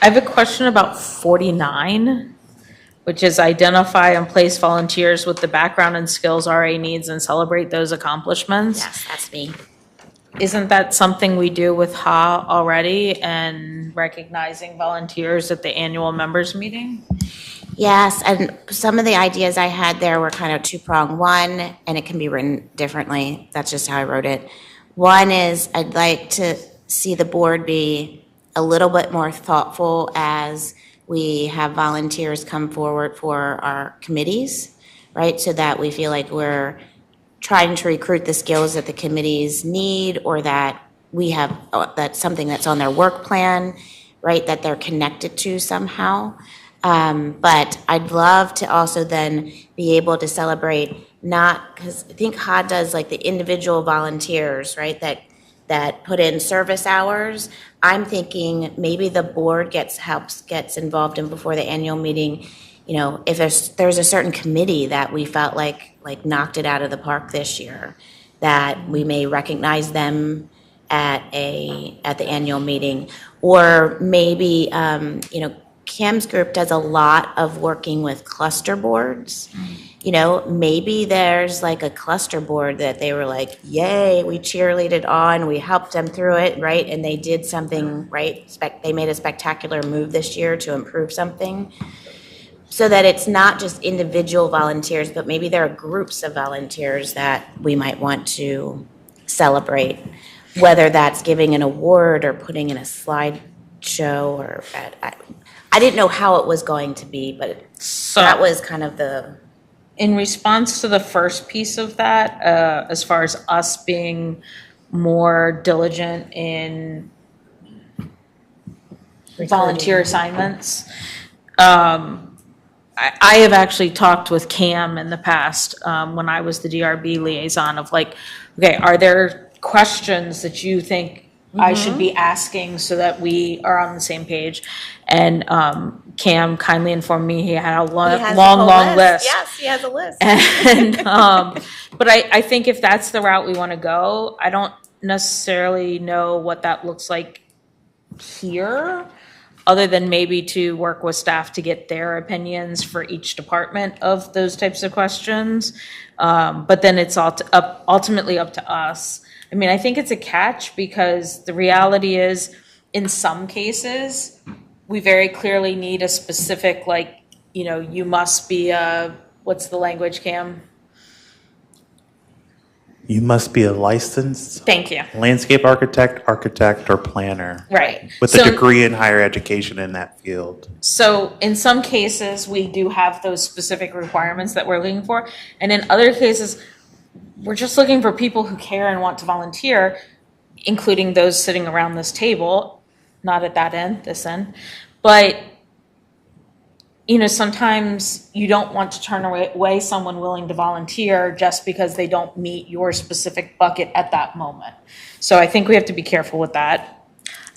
have a question about 49, which is identify and place volunteers with the background and skills RA needs and celebrate those accomplishments. Yes, that's me. Isn't that something we do with HA already and recognizing volunteers at the annual members meeting? Yes, and some of the ideas I had there were kind of two-pronged. One, and it can be written differently, that's just how I wrote it. One is I'd like to see the board be a little bit more thoughtful as we have volunteers come forward for our committees, right? So that we feel like we're trying to recruit the skills that the committees need, or that we have, that's something that's on their work plan, right? That they're connected to somehow. But I'd love to also then be able to celebrate because I think HOD does like the individual volunteers, right? That put in service hours. I'm thinking maybe the board gets involved in before the annual meeting. If there's a certain committee that we felt like knocked it out of the park this year, that we may recognize them at the annual meeting, or maybe Kim's group does a lot of working with cluster boards. Maybe there's like a cluster board that they were like, yay, we cheerleaded on, we helped them through it, right? And they did something, right? They made a spectacular move this year to improve something. So that it's not just individual volunteers, but maybe there are groups of volunteers that we might want to celebrate, whether that's giving an award or putting in a slideshow or I didn't know how it was going to be, but that was kind of the... In response to the first piece of that, as far as us being more diligent in volunteer assignments, I have actually talked with Cam in the past, when I was the DRB liaison, of like, okay, are there questions that you think I should be asking so that we are on the same page? And Cam kindly informed me he had a long list. Yes, he has a list. And but I think if that's the route we want to go, I don't necessarily know what that looks like here, other than maybe to work with staff to get their opinions for each department of those types of questions. But then it's ultimately up to us. I mean, I think it's a catch, because the reality is, in some cases, we very clearly need a specific, you must be what's the language, Cam? You must be a licensed Thank you. landscape architect, or planner. Right. With a degree in higher education in that field. So in some cases, we do have those specific requirements that we're looking for. And in other cases, we're just looking for people who care and want to volunteer, including those sitting around this table, not at that end, this end. But sometimes you don't want to turn away someone willing to volunteer just because they don't meet your specific bucket at that moment. So I think we have to be careful with that.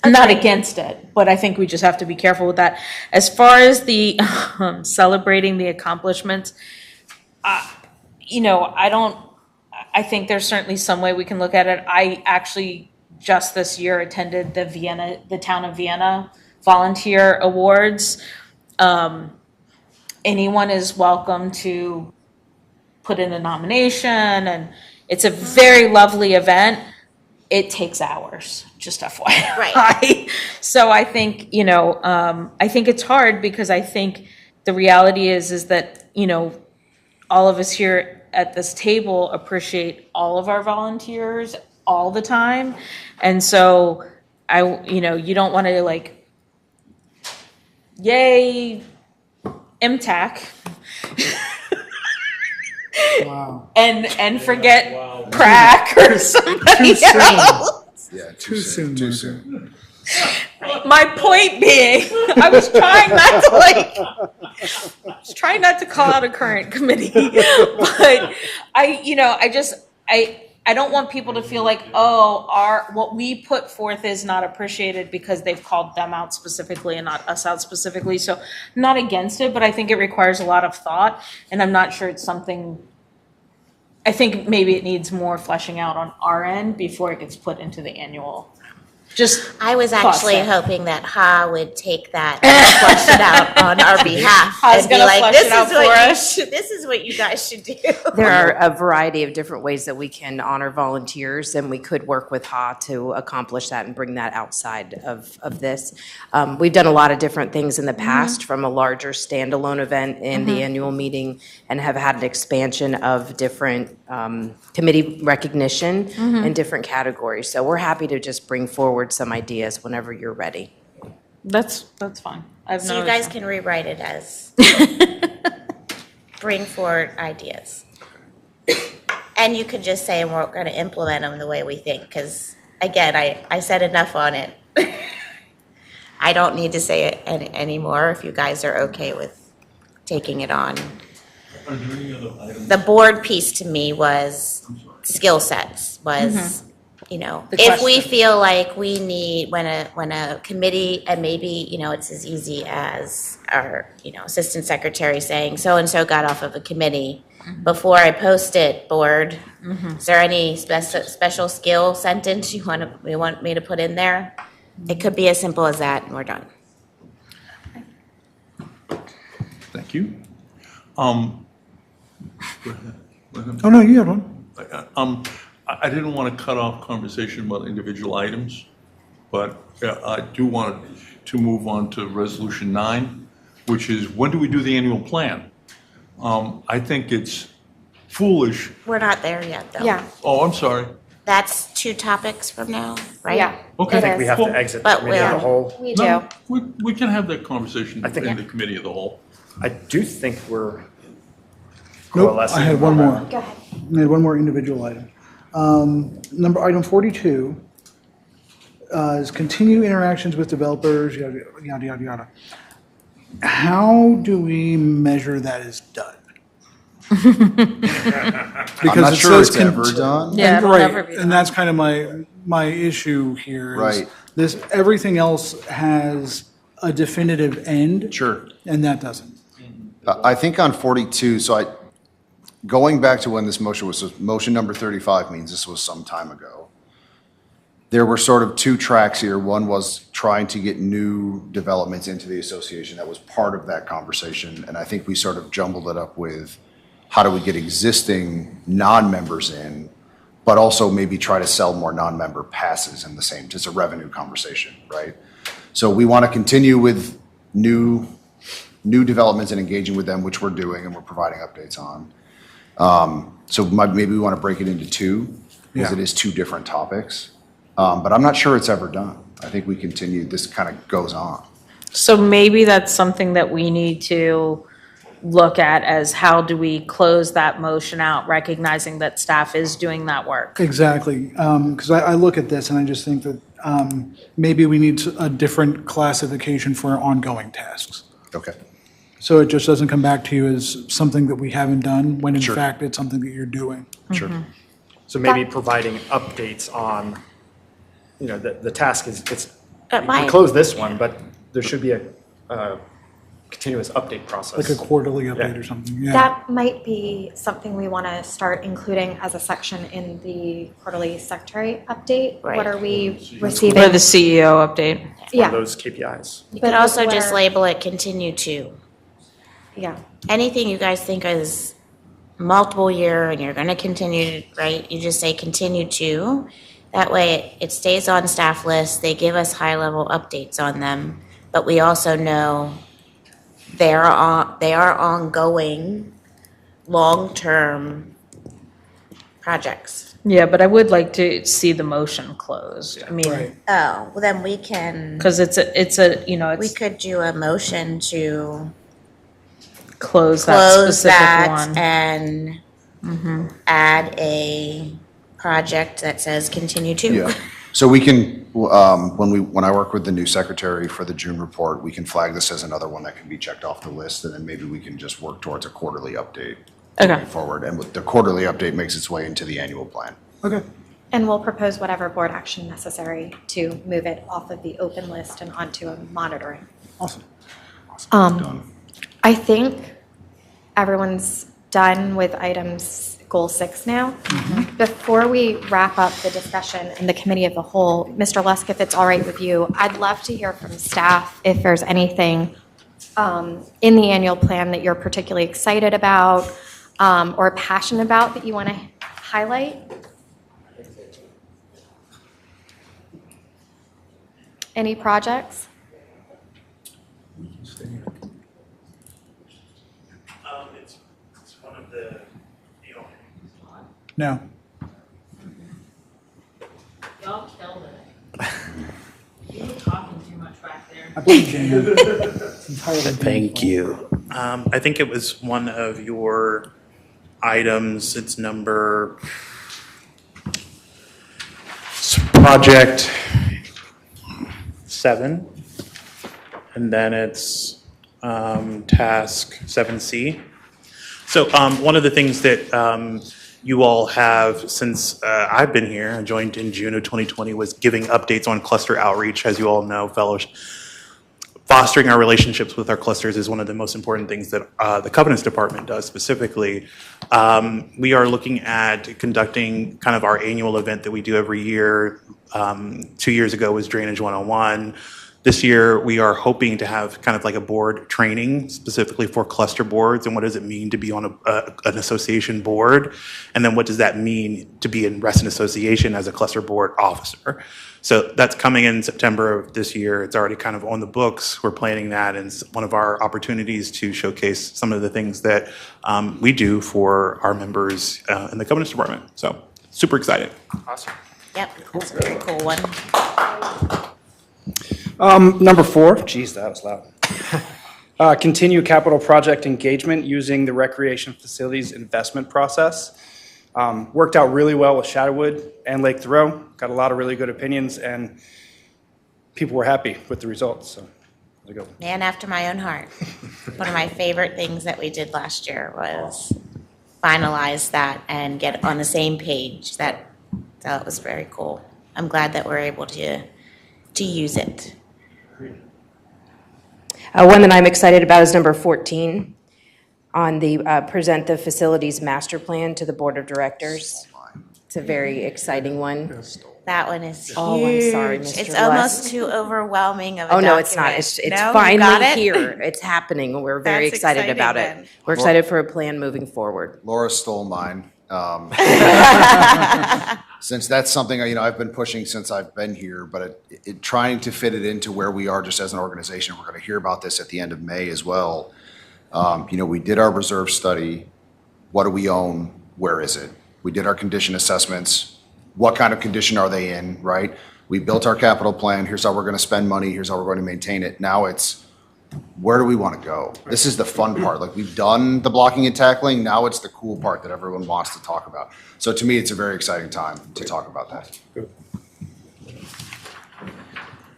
I'm not against it, but I think we just have to be careful with that. As far as the celebrating the accomplishments, I think there's certainly some way we can look at it. I actually just this year attended the Town of Vienna Volunteer Awards. Anyone is welcome to put in a nomination, and it's a very lovely event. It takes hours, just FYI. Right. So I think, I think it's hard because I think the reality is that, all of us here at this table appreciate all of our volunteers all the time. And so you don't want to yay, MTAC. Wow. And forget crack or somebody else. Yeah, Too soon. Too soon. My point being, I was trying not to call out a current committee, but I don't want people to feel like, what we put forth is not appreciated because they've called them out specifically and not us out specifically. So I'm not against it, but I think it requires a lot of thought, and I'm not sure it's something, I think maybe it needs more fleshing out on our end before it gets put into the annual. I was thoughts actually there. hoping that Ha would take that and flush it out on our behalf. Ha's and be gonna like, flush this it out is what for you us." this is what you guys should do. There are a variety of different ways that we can honor volunteers, and we could work with HA to accomplish that and bring that outside of this. We've done a lot of different things in the past, from a larger standalone event in the annual meeting, and have had an expansion of different committee recognition in different categories. So we're happy to just bring forward some ideas whenever you're ready. That's fine. So you guys can rewrite it as bring forward ideas. And you could just say, and we're going to implement them the way we think, because again, I said enough on it. I don't need to say it anymore if you guys are okay with taking it on. Are there any other items? The board piece to me was skill sets, was, if we feel like we need, when a committee, and maybe, it's as easy as our, assistant secretary saying, so-and-so got off of a committee, before I post it, board, is there any special skill sentence you want me to put in there? It could be as simple as that, and we're done. Thank you. Go ahead. Oh, no, you have one. I didn't want to cut off conversation about individual items, but I do want to move on to Resolution 9, which is, when do we do the annual plan? I think it's foolish. We're not there yet, though. Yeah. Oh, I'm sorry. That's 2 topics from now, right? Yeah. Okay. I think we have Well, to exit the but committee of the we'll- whole. We do. No, we can have that conversation I think- in the committee of the whole. I do think we're Nope, coalescing. I had one more. Go ahead. I had one more individual item. Item 42 is continue interactions with developers, yada, yada, yada, yada. How do we measure that is done? I'm Because not it sure says it's ever done. Yeah, it'll Right, never be and done. that's kind of my issue here. is Right. This, everything else has a definitive end. Sure. And that doesn't. I think on 42, going back to when this motion was, motion number 35 means this was some time ago. There were sort of 2 tracks here. One was trying to get new developments into the association. That was part of that conversation. And I think we sort of jumbled it up with how do we get existing non-members in, but also maybe try to sell more non-member passes in the same, it's a revenue conversation, right? So we want to continue with new developments and engaging with them, which we're doing and we're providing updates on. Maybe we want to break it into 2, because Yeah. it is 2 different topics. But I'm not sure it's ever done. I think we continue, this kind of goes on. So maybe that's something that we need to look at, as how do we close that motion out, recognizing that staff is doing that work. Exactly, because I look at this and I just think that maybe we need a different classification for ongoing tasks. Okay. So it just doesn't come back to you as something that we haven't done, when in fact it's something that you're doing. Sure. So maybe providing updates on, the task is, we close this one, but there should be a continuous update process. Like a quarterly update or something, yeah. That might be something we want to start including as a section in the quarterly secretary update. Right. What are we receiving? Or the CEO update. Yeah. Those KPIs. You could also just label it continue to. Yeah. Anything you guys think is multiple year and you're going to continue, right? You just say continue to. That way it stays on staff lists. They give us high level updates on them, but we also know they are ongoing, long-term projects. Yeah, but I would like to see the motion closed. I mean, Oh, well then we can, because it's we it's could do a motion to close that close specific that one. and add a project that says continue to. Yeah. So we can, when I work with the new secretary for the June report, we can flag this as another one that can be checked off the list, and then maybe we can just work towards a quarterly update Okay. forward. And with the quarterly update makes its way into the annual plan. Okay. And we'll propose whatever board action necessary to move it off of the open list and onto a monitoring. Awesome. I think everyone's done with items goal 6 now. Before we wrap up the discussion in the committee of the whole, Mr. Lusk, if it's all right with you, I'd love to hear from staff if there's anything in the annual plan that you're particularly excited about or passionate about that you want to highlight. Any projects? It's one of the, No. Y'all killed it. You were talking too much back there. I blame Jan. It's entirely Thank you. I think it was one of your items, it's number, it's project 7, and then it's task 7C. So one of the things that you all have since I've been here, I joined in June of 2020, was giving updates on cluster outreach. As you all know, fellows, fostering our relationships with our clusters is one of the most important things that the Covenants Department does specifically. We are looking at conducting kind of our annual event that we do every year. 2 years ago was Drainage 101. This year, we are hoping to have kind of like a board training specifically for cluster boards and what does it mean to be on an association board, and then what does that mean to be in Reston Association as a cluster board officer. So that's coming in September of this year. It's already kind of on the books. We're planning that, and it's one of our opportunities to showcase some of the things that we do for our members in the Covenants Department. So super excited. Awesome. Yep, that's a very cool one. Number 4, geez, that was loud. Continue capital project engagement using the recreation facilities investment process. Worked out really well with Shadowwood and Lake Thoreau. Got a lot of really good opinions, and people were happy with the results, so there you go. Man after my own heart. One of my favorite things that we did last year was finalize that and get on the same page. That was very cool. I'm glad that we're able to use it. One that I'm excited about is number 14 on the present the facilities master plan to the board of directors. It's a very exciting one. That one is huge. Oh, I'm sorry, Mr. It's Lusk. almost too overwhelming of a Oh, document. no, it's not. It's No, you got finally it? here. It's happening. We're very That's excited exciting about then. it. We're excited for a plan moving forward. Laura stole mine. Since that's something, I've been pushing since I've been here, but trying to fit it into where we are just as an organization. We're going to hear about this at the end of May as well. We did our reserve study. What do we own? Where is it? We did our condition assessments. What kind of condition are they in, right? We built our capital plan. Here's how we're going to spend money. Here's how we're going to maintain it. Now it's, where do we want to go? This is the fun part. Like, we've done the blocking and tackling. Now it's the cool part that everyone wants to talk about. So to me, it's a very exciting time to talk about that.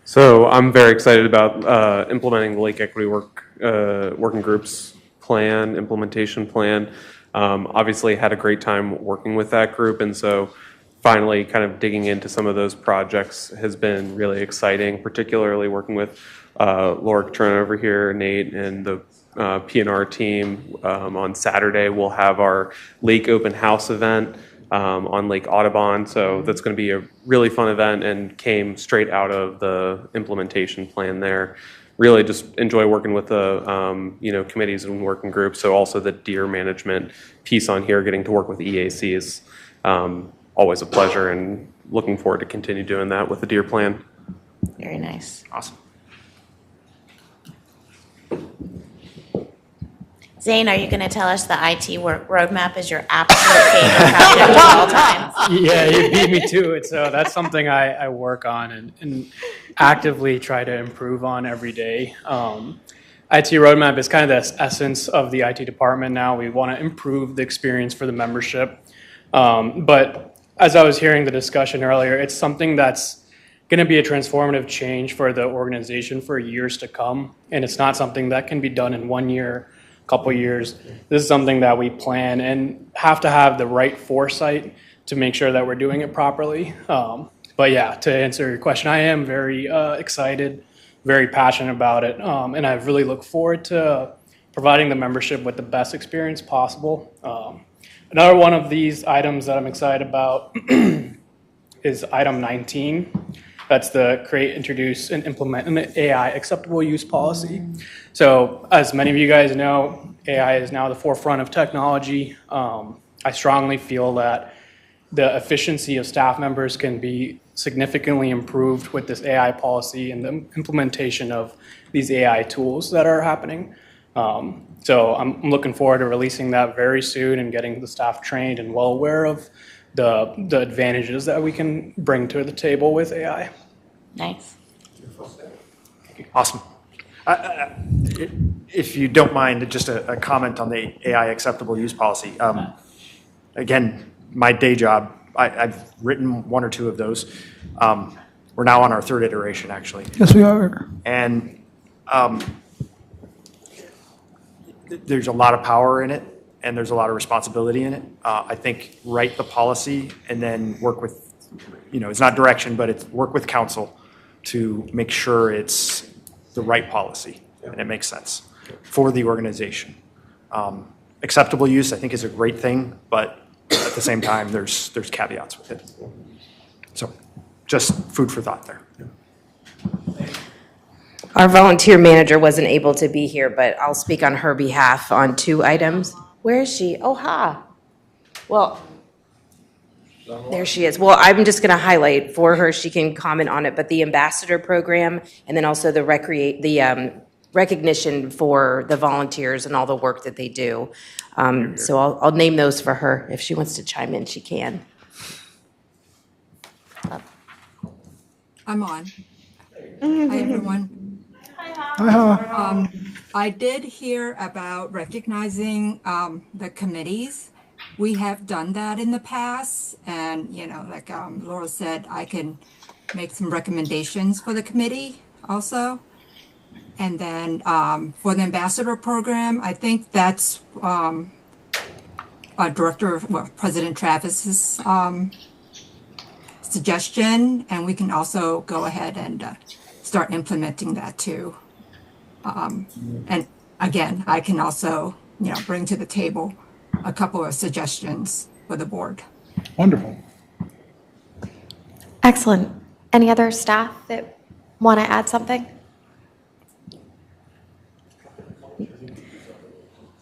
So I'm very excited about implementing the lake equity work working groups plan, implementation plan. Obviously had a great time working with that group, and so finally kind of digging into some of those projects has been really exciting, particularly working with Laura Catrona over here, Nate, and the PNR team. On Saturday, we'll have our Lake Open House event on Lake Audubon, so that's going to be a really fun event and came straight out of the implementation plan there. Really just enjoy working with the committees and working groups. So also the deer management piece on here, getting to work with EAC is always a pleasure, and looking forward to continue doing that with the deer plan. Very nice. Awesome. Zane, are you going to tell us the IT work roadmap is your absolute favorite project of all time? Yeah, you beat me to it. So that's something I work on and actively try to improve on every day. IT roadmap is kind of the essence of the IT department now. We want to improve the experience for the membership. But as I was hearing the discussion earlier, it's something that's going to be a transformative change for the organization for years to come. And it's not something that can be done in 1 year, couple years. This is something that we plan and have to have the right foresight to make sure that we're doing it properly. But yeah, to answer your question, I am very excited, very passionate about it, and I really look forward to providing the membership with the best experience possible. Another one of these items that I'm excited about is item 19. That's the create, introduce, and implement an AI acceptable use policy. So as many of you guys know, AI is now the forefront of technology. I strongly feel that the efficiency of staff members can be significantly improved with this AI policy and the implementation of these AI tools that are happening. So I'm looking forward to releasing that very soon and getting the staff trained and well aware of the advantages that we can bring to the table with AI. Nice. Awesome. If you don't mind, just a comment on the AI acceptable use policy. Again, my day job, I've written one or two of those. We're now on our third iteration, actually. Yes, we are. And there's a lot of power in it, and there's a lot of responsibility in it. I think write the policy and then work with, it's not direction, but it's work with council to make sure it's the right policy and it makes sense for the organization. Acceptable use, I think, is a great thing, but at the same time, there's caveats with it. So just food for thought there. Our volunteer manager wasn't able to be here, but I'll speak on her behalf on 2 items. Where is she? Oh, ha. Well, there she is. Well, I'm just going to highlight for her. She can comment on it, but the ambassador program and then also the recognition for the volunteers and all the work that they do. So I'll name those for her. If she wants to chime in, she can. I'm on. Hi, everyone. I did hear about recognizing the committees. We have done that in the past, and like Laura said, I can make some recommendations for the committee also. And then for the ambassador program, I think that's President Travis's suggestion, and we can also go ahead and start implementing that too. And again, I can also, bring to the table a couple of suggestions for the board. Wonderful. Excellent. Any other staff that want to add something?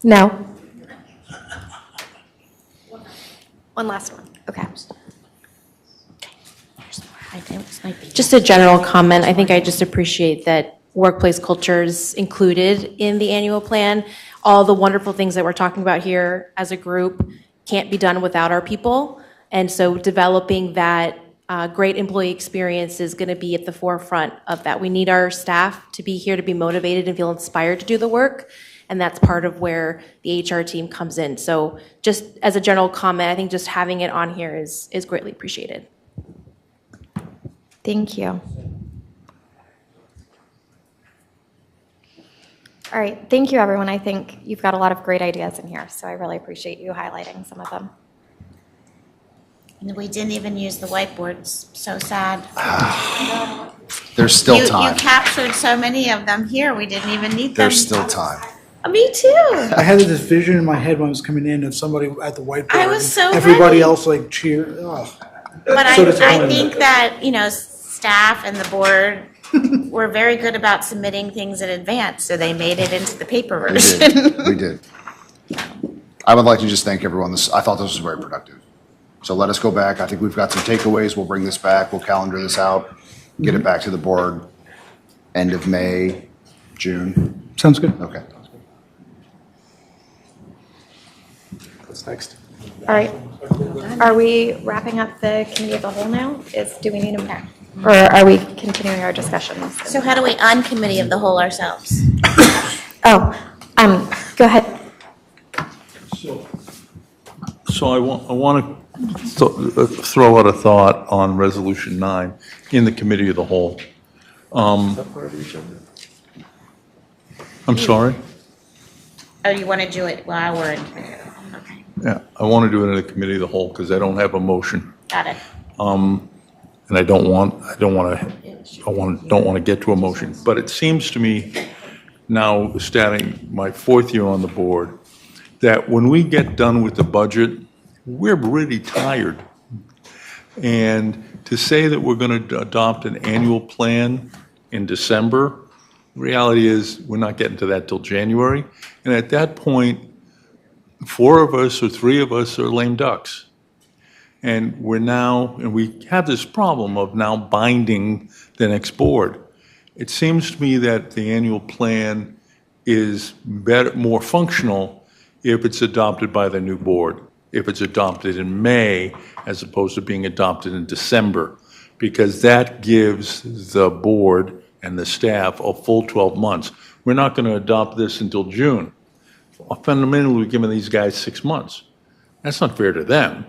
No? One last one. Okay. Just a general comment. I think I just appreciate that workplace culture is included in the annual plan. All the wonderful things that we're talking about here as a group can't be done without our people. And so developing that great employee experience is going to be at the forefront of that. We need our staff to be here to be motivated and feel inspired to do the work. And that's part of where the HR team comes in. So just as a general comment, I think just having it on here is greatly appreciated. Thank you. All right, thank you, everyone. I think you've got a lot of great ideas in here, so I really appreciate you highlighting some of them. And we didn't even use the whiteboards, so sad. There's still You time. captured so many of them here, we didn't even need them. There's still time. Me too. I had this vision in my head when I was coming in of somebody at the whiteboard. I was so Everybody ready. else like cheer. Ugh. But So I disappointed. think that, staff and the board were very good about submitting things in advance, so they made it into the paper We version. did. We did. I would like to just thank everyone. I thought this was very productive. So let us go back. I think we've got some takeaways. We'll bring this back. We'll calendar this out, get it back to the board end of May, June. Sounds good. Okay. What's next? All right. Are we wrapping up the committee of the whole now? Do we need a, or are we continuing our discussions? So how do we uncommittee of the whole ourselves? Go ahead. So I want to throw out a thought on Resolution 9 in the committee of the whole. I'm sorry? Oh, you want to do it while we're in committee? Okay, Yeah, I want to do it in the committee of the whole because I don't have a motion. got it. And I don't want to get to a motion. But it seems to me now, starting my fourth year on the board, that when we get done with the budget, we're really tired. And to say that we're going to adopt an annual plan in December, the reality is we're not getting to that till January. And at that point, 4 of us or 3 of us are lame ducks. And we have this problem of now binding the next board. It seems to me that the annual plan is better, more functional if it's adopted by the new board, if it's adopted in May as opposed to being adopted in December, because that gives the board and the staff a full 12 months. We're not going to adopt this until June. Fundamentally, we're giving these guys 6 months. That's not fair to them,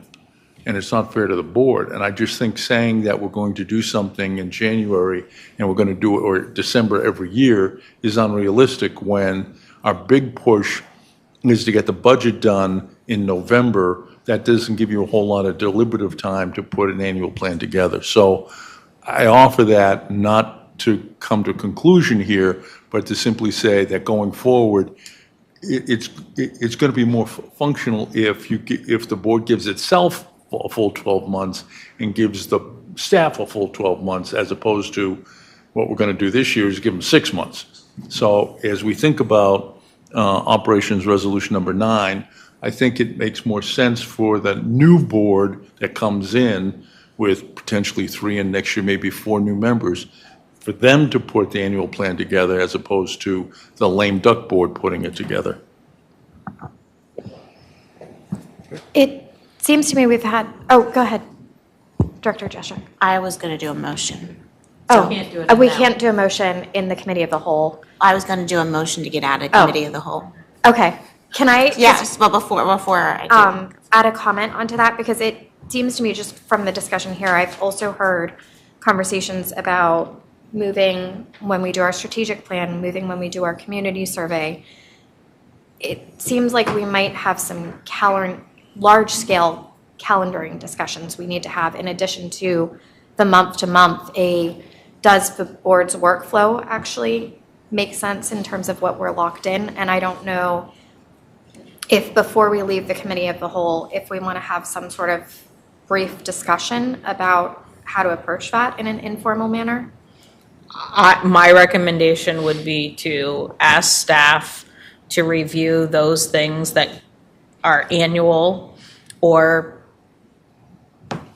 and it's not fair to the board. And I just think saying that we're going to do something in January and we're going to do it or December every year is unrealistic when our big push is to get the budget done in November. That doesn't give you a whole lot of deliberative time to put an annual plan together. So I offer that not to come to a conclusion here, but to simply say that going forward, it's going to be more functional if the board gives itself a full 12 months and gives the staff a full 12 months, as opposed to what we're going to do this year is give them 6 months. So as we think about Operations Resolution Number 9, I think it makes more sense for the new board that comes in with potentially 3 and next year maybe 4 new members, for them to put the annual plan together as opposed to the lame duck board putting it together. It seems to me we've had, go ahead, Director Jeschuk. I was going to do a motion. We can't do a motion in the committee of the whole. I was going to do a motion to get out of committee of the whole. Okay, can I? Yes, but before I do. Add a comment onto that, because it seems to me just from the discussion here, I've also heard conversations about moving when we do our strategic plan, moving when we do our community survey. It seems like we might have some large-scale calendaring discussions we need to have in addition to the month-to-month. Does the board's workflow actually make sense in terms of what we're locked in? And I don't know if before we leave the committee of the whole, if we want to have some sort of brief discussion about how to approach that in an informal manner. My recommendation would be to ask staff to review those things that are annual or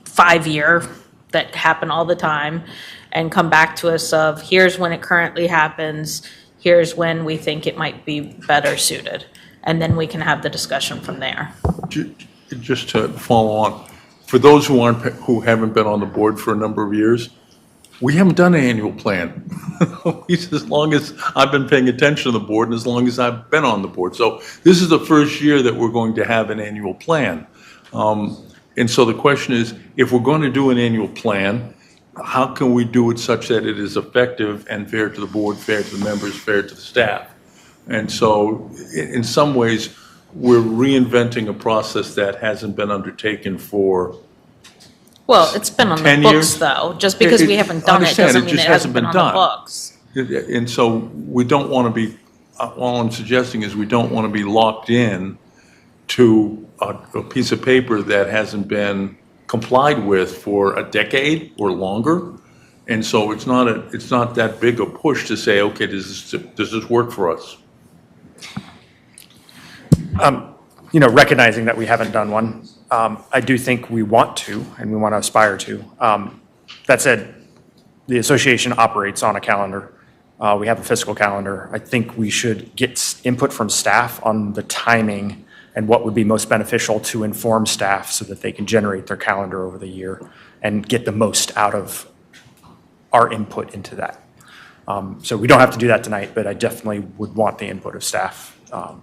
5-year that happen all the time, and come back to us of, here's when it currently happens, here's when we think it might be better suited. And then we can have the discussion from there. Just to follow on, for those who haven't been on the board for a number of years, we haven't done an annual plan. As long as I've been paying attention to the board and as long as I've been on the board. So this is the first year that we're going to have an annual plan. And so the question is, if we're going to do an annual plan, how can we do it such that it is effective and fair to the board, fair to the members, fair to the staff? And so in some ways, we're reinventing a process that hasn't been undertaken for Well, it's been on the 10 books, years? though. Just because we haven't done it Understand, doesn't mean it just hasn't been on the done. books. And so we don't want to be, all I'm suggesting is we don't want to be locked in to a piece of paper that hasn't been complied with for a decade or longer. And so it's not that big a push to say, okay, does this work for us? Recognizing that we haven't done one, I do think we want to, and we want to aspire to. That said, the association operates on a calendar. We have a fiscal calendar. I think we should get input from staff on the timing and what would be most beneficial to inform staff so that they can generate their calendar over the year and get the most out of our input into that. So we don't have to do that tonight, but I definitely would want the input of staff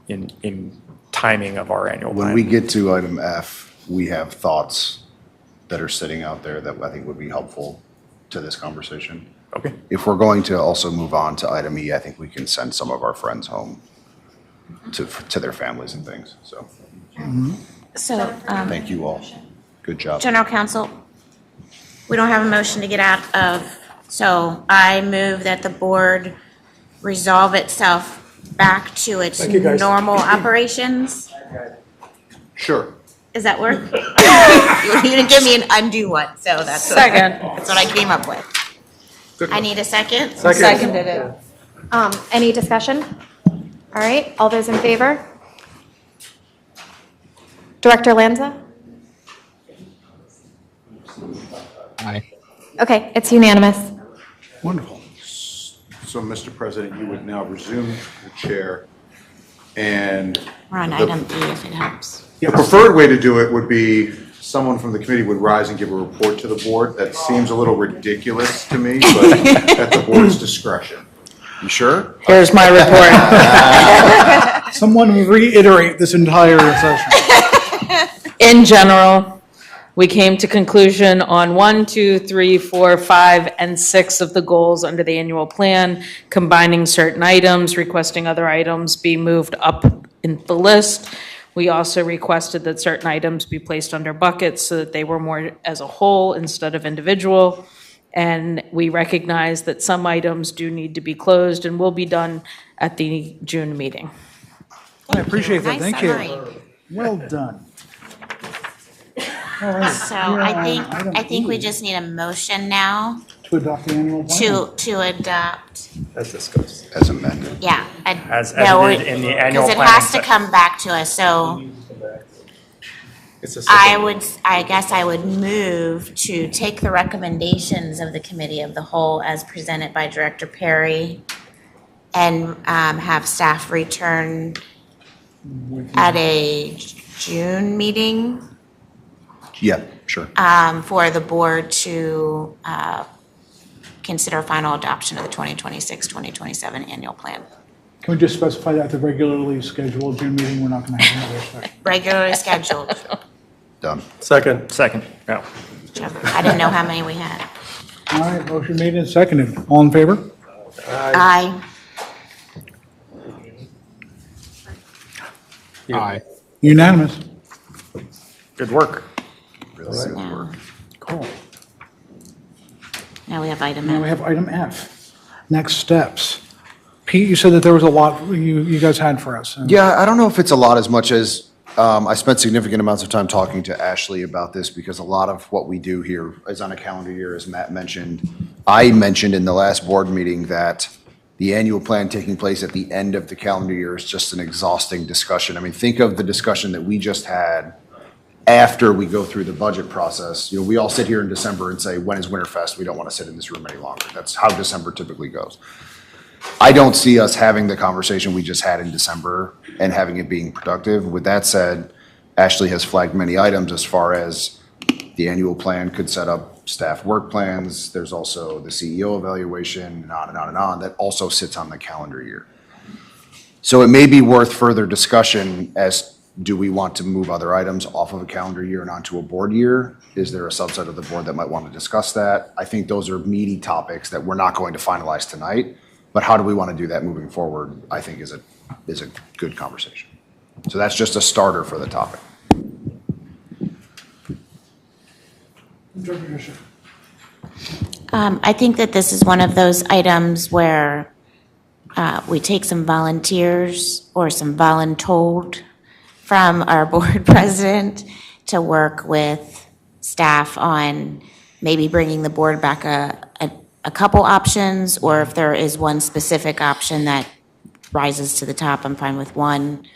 in timing of our annual plan. When we get to item F, we have thoughts that are sitting out there that I think would be helpful to this conversation. Okay. If we're going to also move on to item E, I think we can send some of our friends home to their families and things, so. So, Thank you all. Good job. General Counsel, we don't have a motion to get out of, so I move that the board resolve itself back to its Thank you, guys. normal operations. Sure. Does that work? You didn't give me an undo one, so that's what I came up with. I need a second. Seconded it. Any discussion? All right, all those in favor? Director Lanza? Aye. Okay, it's unanimous. Wonderful. So, Mr. President, you would now resume the chair, and We're on item E if it helps. the preferred way to do it would be someone from the committee would rise and give a report to the board. That seems a little ridiculous to me, but at the board's discretion. You sure? Here's my report. Someone reiterate this entire session. In general, we came to conclusion on 1, 2, 3, 4, 5, and 6 of the goals under the annual plan, combining certain items, requesting other items be moved up in the list. We also requested that certain items be placed under buckets so that they were more as a whole instead of individual. And we recognize that some items do need to be closed and will be done at the June meeting. I appreciate that. Nice Thank you. summary. Well done. All right, So we're I on item think we E, just need a motion now to adopt the annual plan. to adopt, As discussed. As amended. yeah. As edited in the annual Because it planning has to session. come back to us, so I guess I would move to take the recommendations of the committee of the whole as presented by Director Perry and have staff return at a June meeting Yeah, sure. for the board to consider final adoption of the 2026-2027 annual plan. Can we just specify that the regularly scheduled June meeting, we're not going to have another session? Regularly scheduled. Done. Second. No. I didn't know how many we had. All right, motion made and seconded. All in favor? Aye. Aye. Unanimous. Good work. Really good work. Cool. Now we have item Now we F. have item F, next steps. Pete, you said that there was a lot you guys had for us. Yeah, I don't know if it's a lot as much as, I spent significant amounts of time talking to Ashley about this because a lot of what we do here is on a calendar year, as Matt mentioned. I mentioned in the last board meeting that the annual plan taking place at the end of the calendar year is just an exhausting discussion. I mean, think of the discussion that we just had after we go through the budget process. You know, we all sit here in December and say, when is Winterfest? We don't want to sit in this room any longer. That's how December typically goes. I don't see us having the conversation we just had in December and having it being productive. With that said, Ashley has flagged many items as far as the annual plan could set up staff work plans. There's also the CEO evaluation and on and on and on that also sits on the calendar year. So it may be worth further discussion as do we want to move other items off of a calendar year and onto a board year? Is there a subset of the board that might want to discuss that? I think those are meaty topics that we're not going to finalize tonight. But how do we want to do that moving forward, I think is a good conversation. So that's just a starter for the topic. I think that this is one of those items where we take some volunteers or some voluntold from our board president to work with staff on maybe bringing the board back a couple options, or if there is one specific option that rises to the top, I'm fine with one.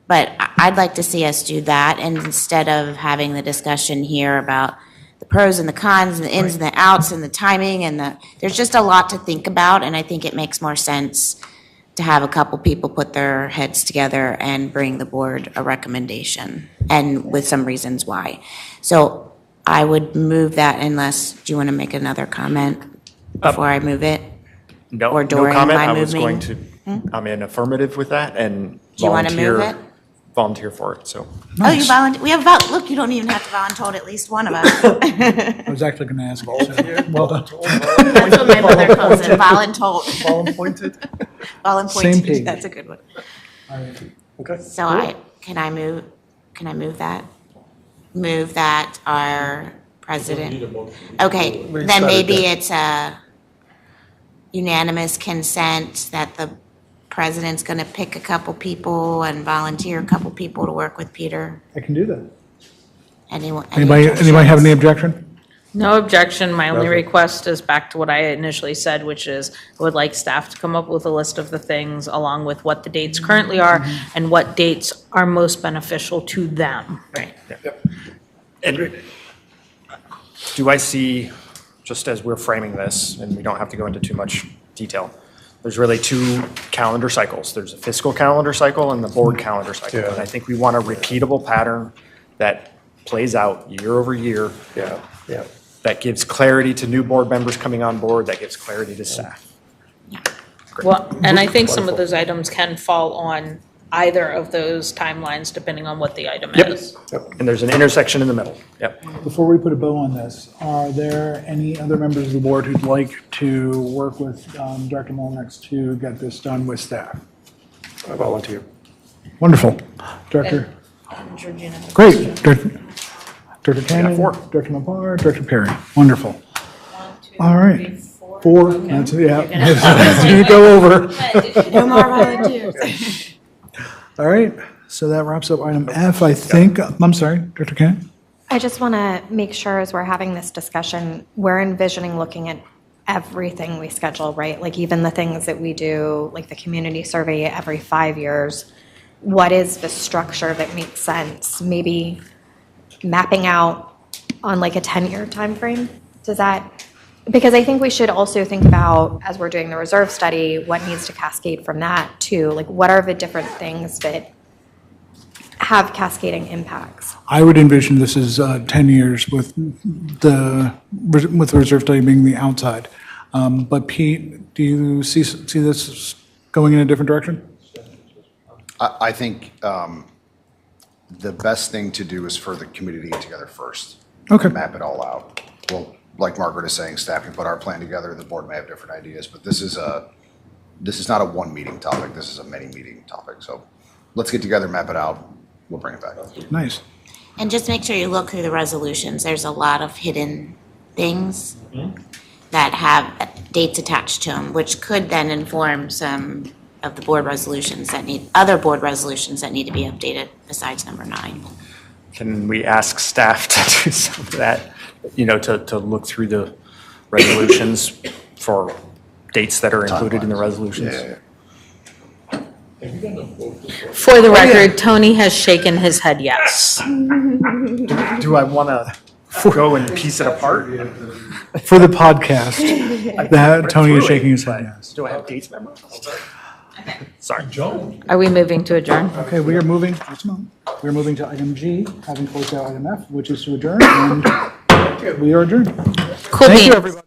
But I'd like to see us do that, and instead of having the discussion here about the pros and the cons and the ins and the outs and the timing and there's just a lot to think about, and I think it makes more sense to have a couple people put their heads together and bring the board a recommendation, and with some reasons why. So I would move that unless, do you want to make another comment before I move it? No, Or no during comment. my I was moving? going to, I'm in affirmative with that and Do you want to move volunteer, it? volunteer for it, so. Oh, you volunteer, we have, look, you don't even have to volunteer at least one of us. I was actually going to ask. you, so, well done. That's what my mother calls it, voluntold. Volunpointed? Same Volunpointed, page. that's a good one. Okay. So can I move that? Move that our president, okay, We then started maybe that. it's a unanimous consent that the president's gonna pick a couple people and volunteer a couple people to work with Peter. I can do that. Anyone? any Anybody have any objections? objection? No objection. My only Perfect. request is back to what I initially said, which is I would like staff to come up with a list of the things along with what the dates currently are and what dates are most beneficial to them. Right. And do I see, just as we're framing this, and we don't have to go into too much detail, there's really two calendar cycles. There's a fiscal calendar cycle and the board calendar cycle. Yeah. And I think we want a repeatable pattern that plays out year over year. Yeah, yeah. That gives clarity to new board members coming on board, that gives clarity to staff. Great. Well, and I think some of those items can fall on either of those timelines depending on what the item is. And there's an intersection in the middle. Yep. Before we put a bow on this, are there any other members of the board who'd like to work with Director Mullinex to get this done with staff? I volunteer. Wonderful. Director, And Georgina. great. Director Cannon, Director Mapar, Director Perry. Wonderful. All right. Four. That's, yeah. You go over. No more volunteers. All right. So that wraps up item F, I think. I'm sorry, Director Cannon? I just want to make sure as we're having this discussion, we're envisioning looking at everything we schedule, right? Like even the things that we do, like the community survey every 5 years. What is the structure that makes sense? Maybe mapping out on like a 10-year timeframe? Does that, because I think we should also think about, as we're doing the reserve study, what needs to cascade from that too. Like what are the different things that have cascading impacts? I would envision this as 10 years with the reserve study being the outside. But Pete, do you see this going in a different direction? I think the best thing to do is for the committee to get together first. Okay. Map it all out. Well, like Margaret is saying, staff can put our plan together. The board may have different ideas, but this is not a one meeting topic. This is a many meeting topic. So let's get together, map it out. We'll bring it back. Nice. And just make sure you look through the resolutions. There's a lot of hidden things that have dates attached to them, which could then inform some of the board resolutions that need, other board resolutions that need to be updated besides number 9. Can we ask staff to do some of that, to look through the resolutions for dates that are included in the resolutions? Yeah. For the record, Tony has shaken his head yes. Do I want to go and piece it apart? For the podcast, that Tony is shaking his head yes. Do I have dates memorized? Sorry. Are we moving to adjourn? Okay, we are moving, just a moment. We're moving to item G, having closed out item F, which is to adjourn, and we are adjourned. Cool Thank you, beans. everybody.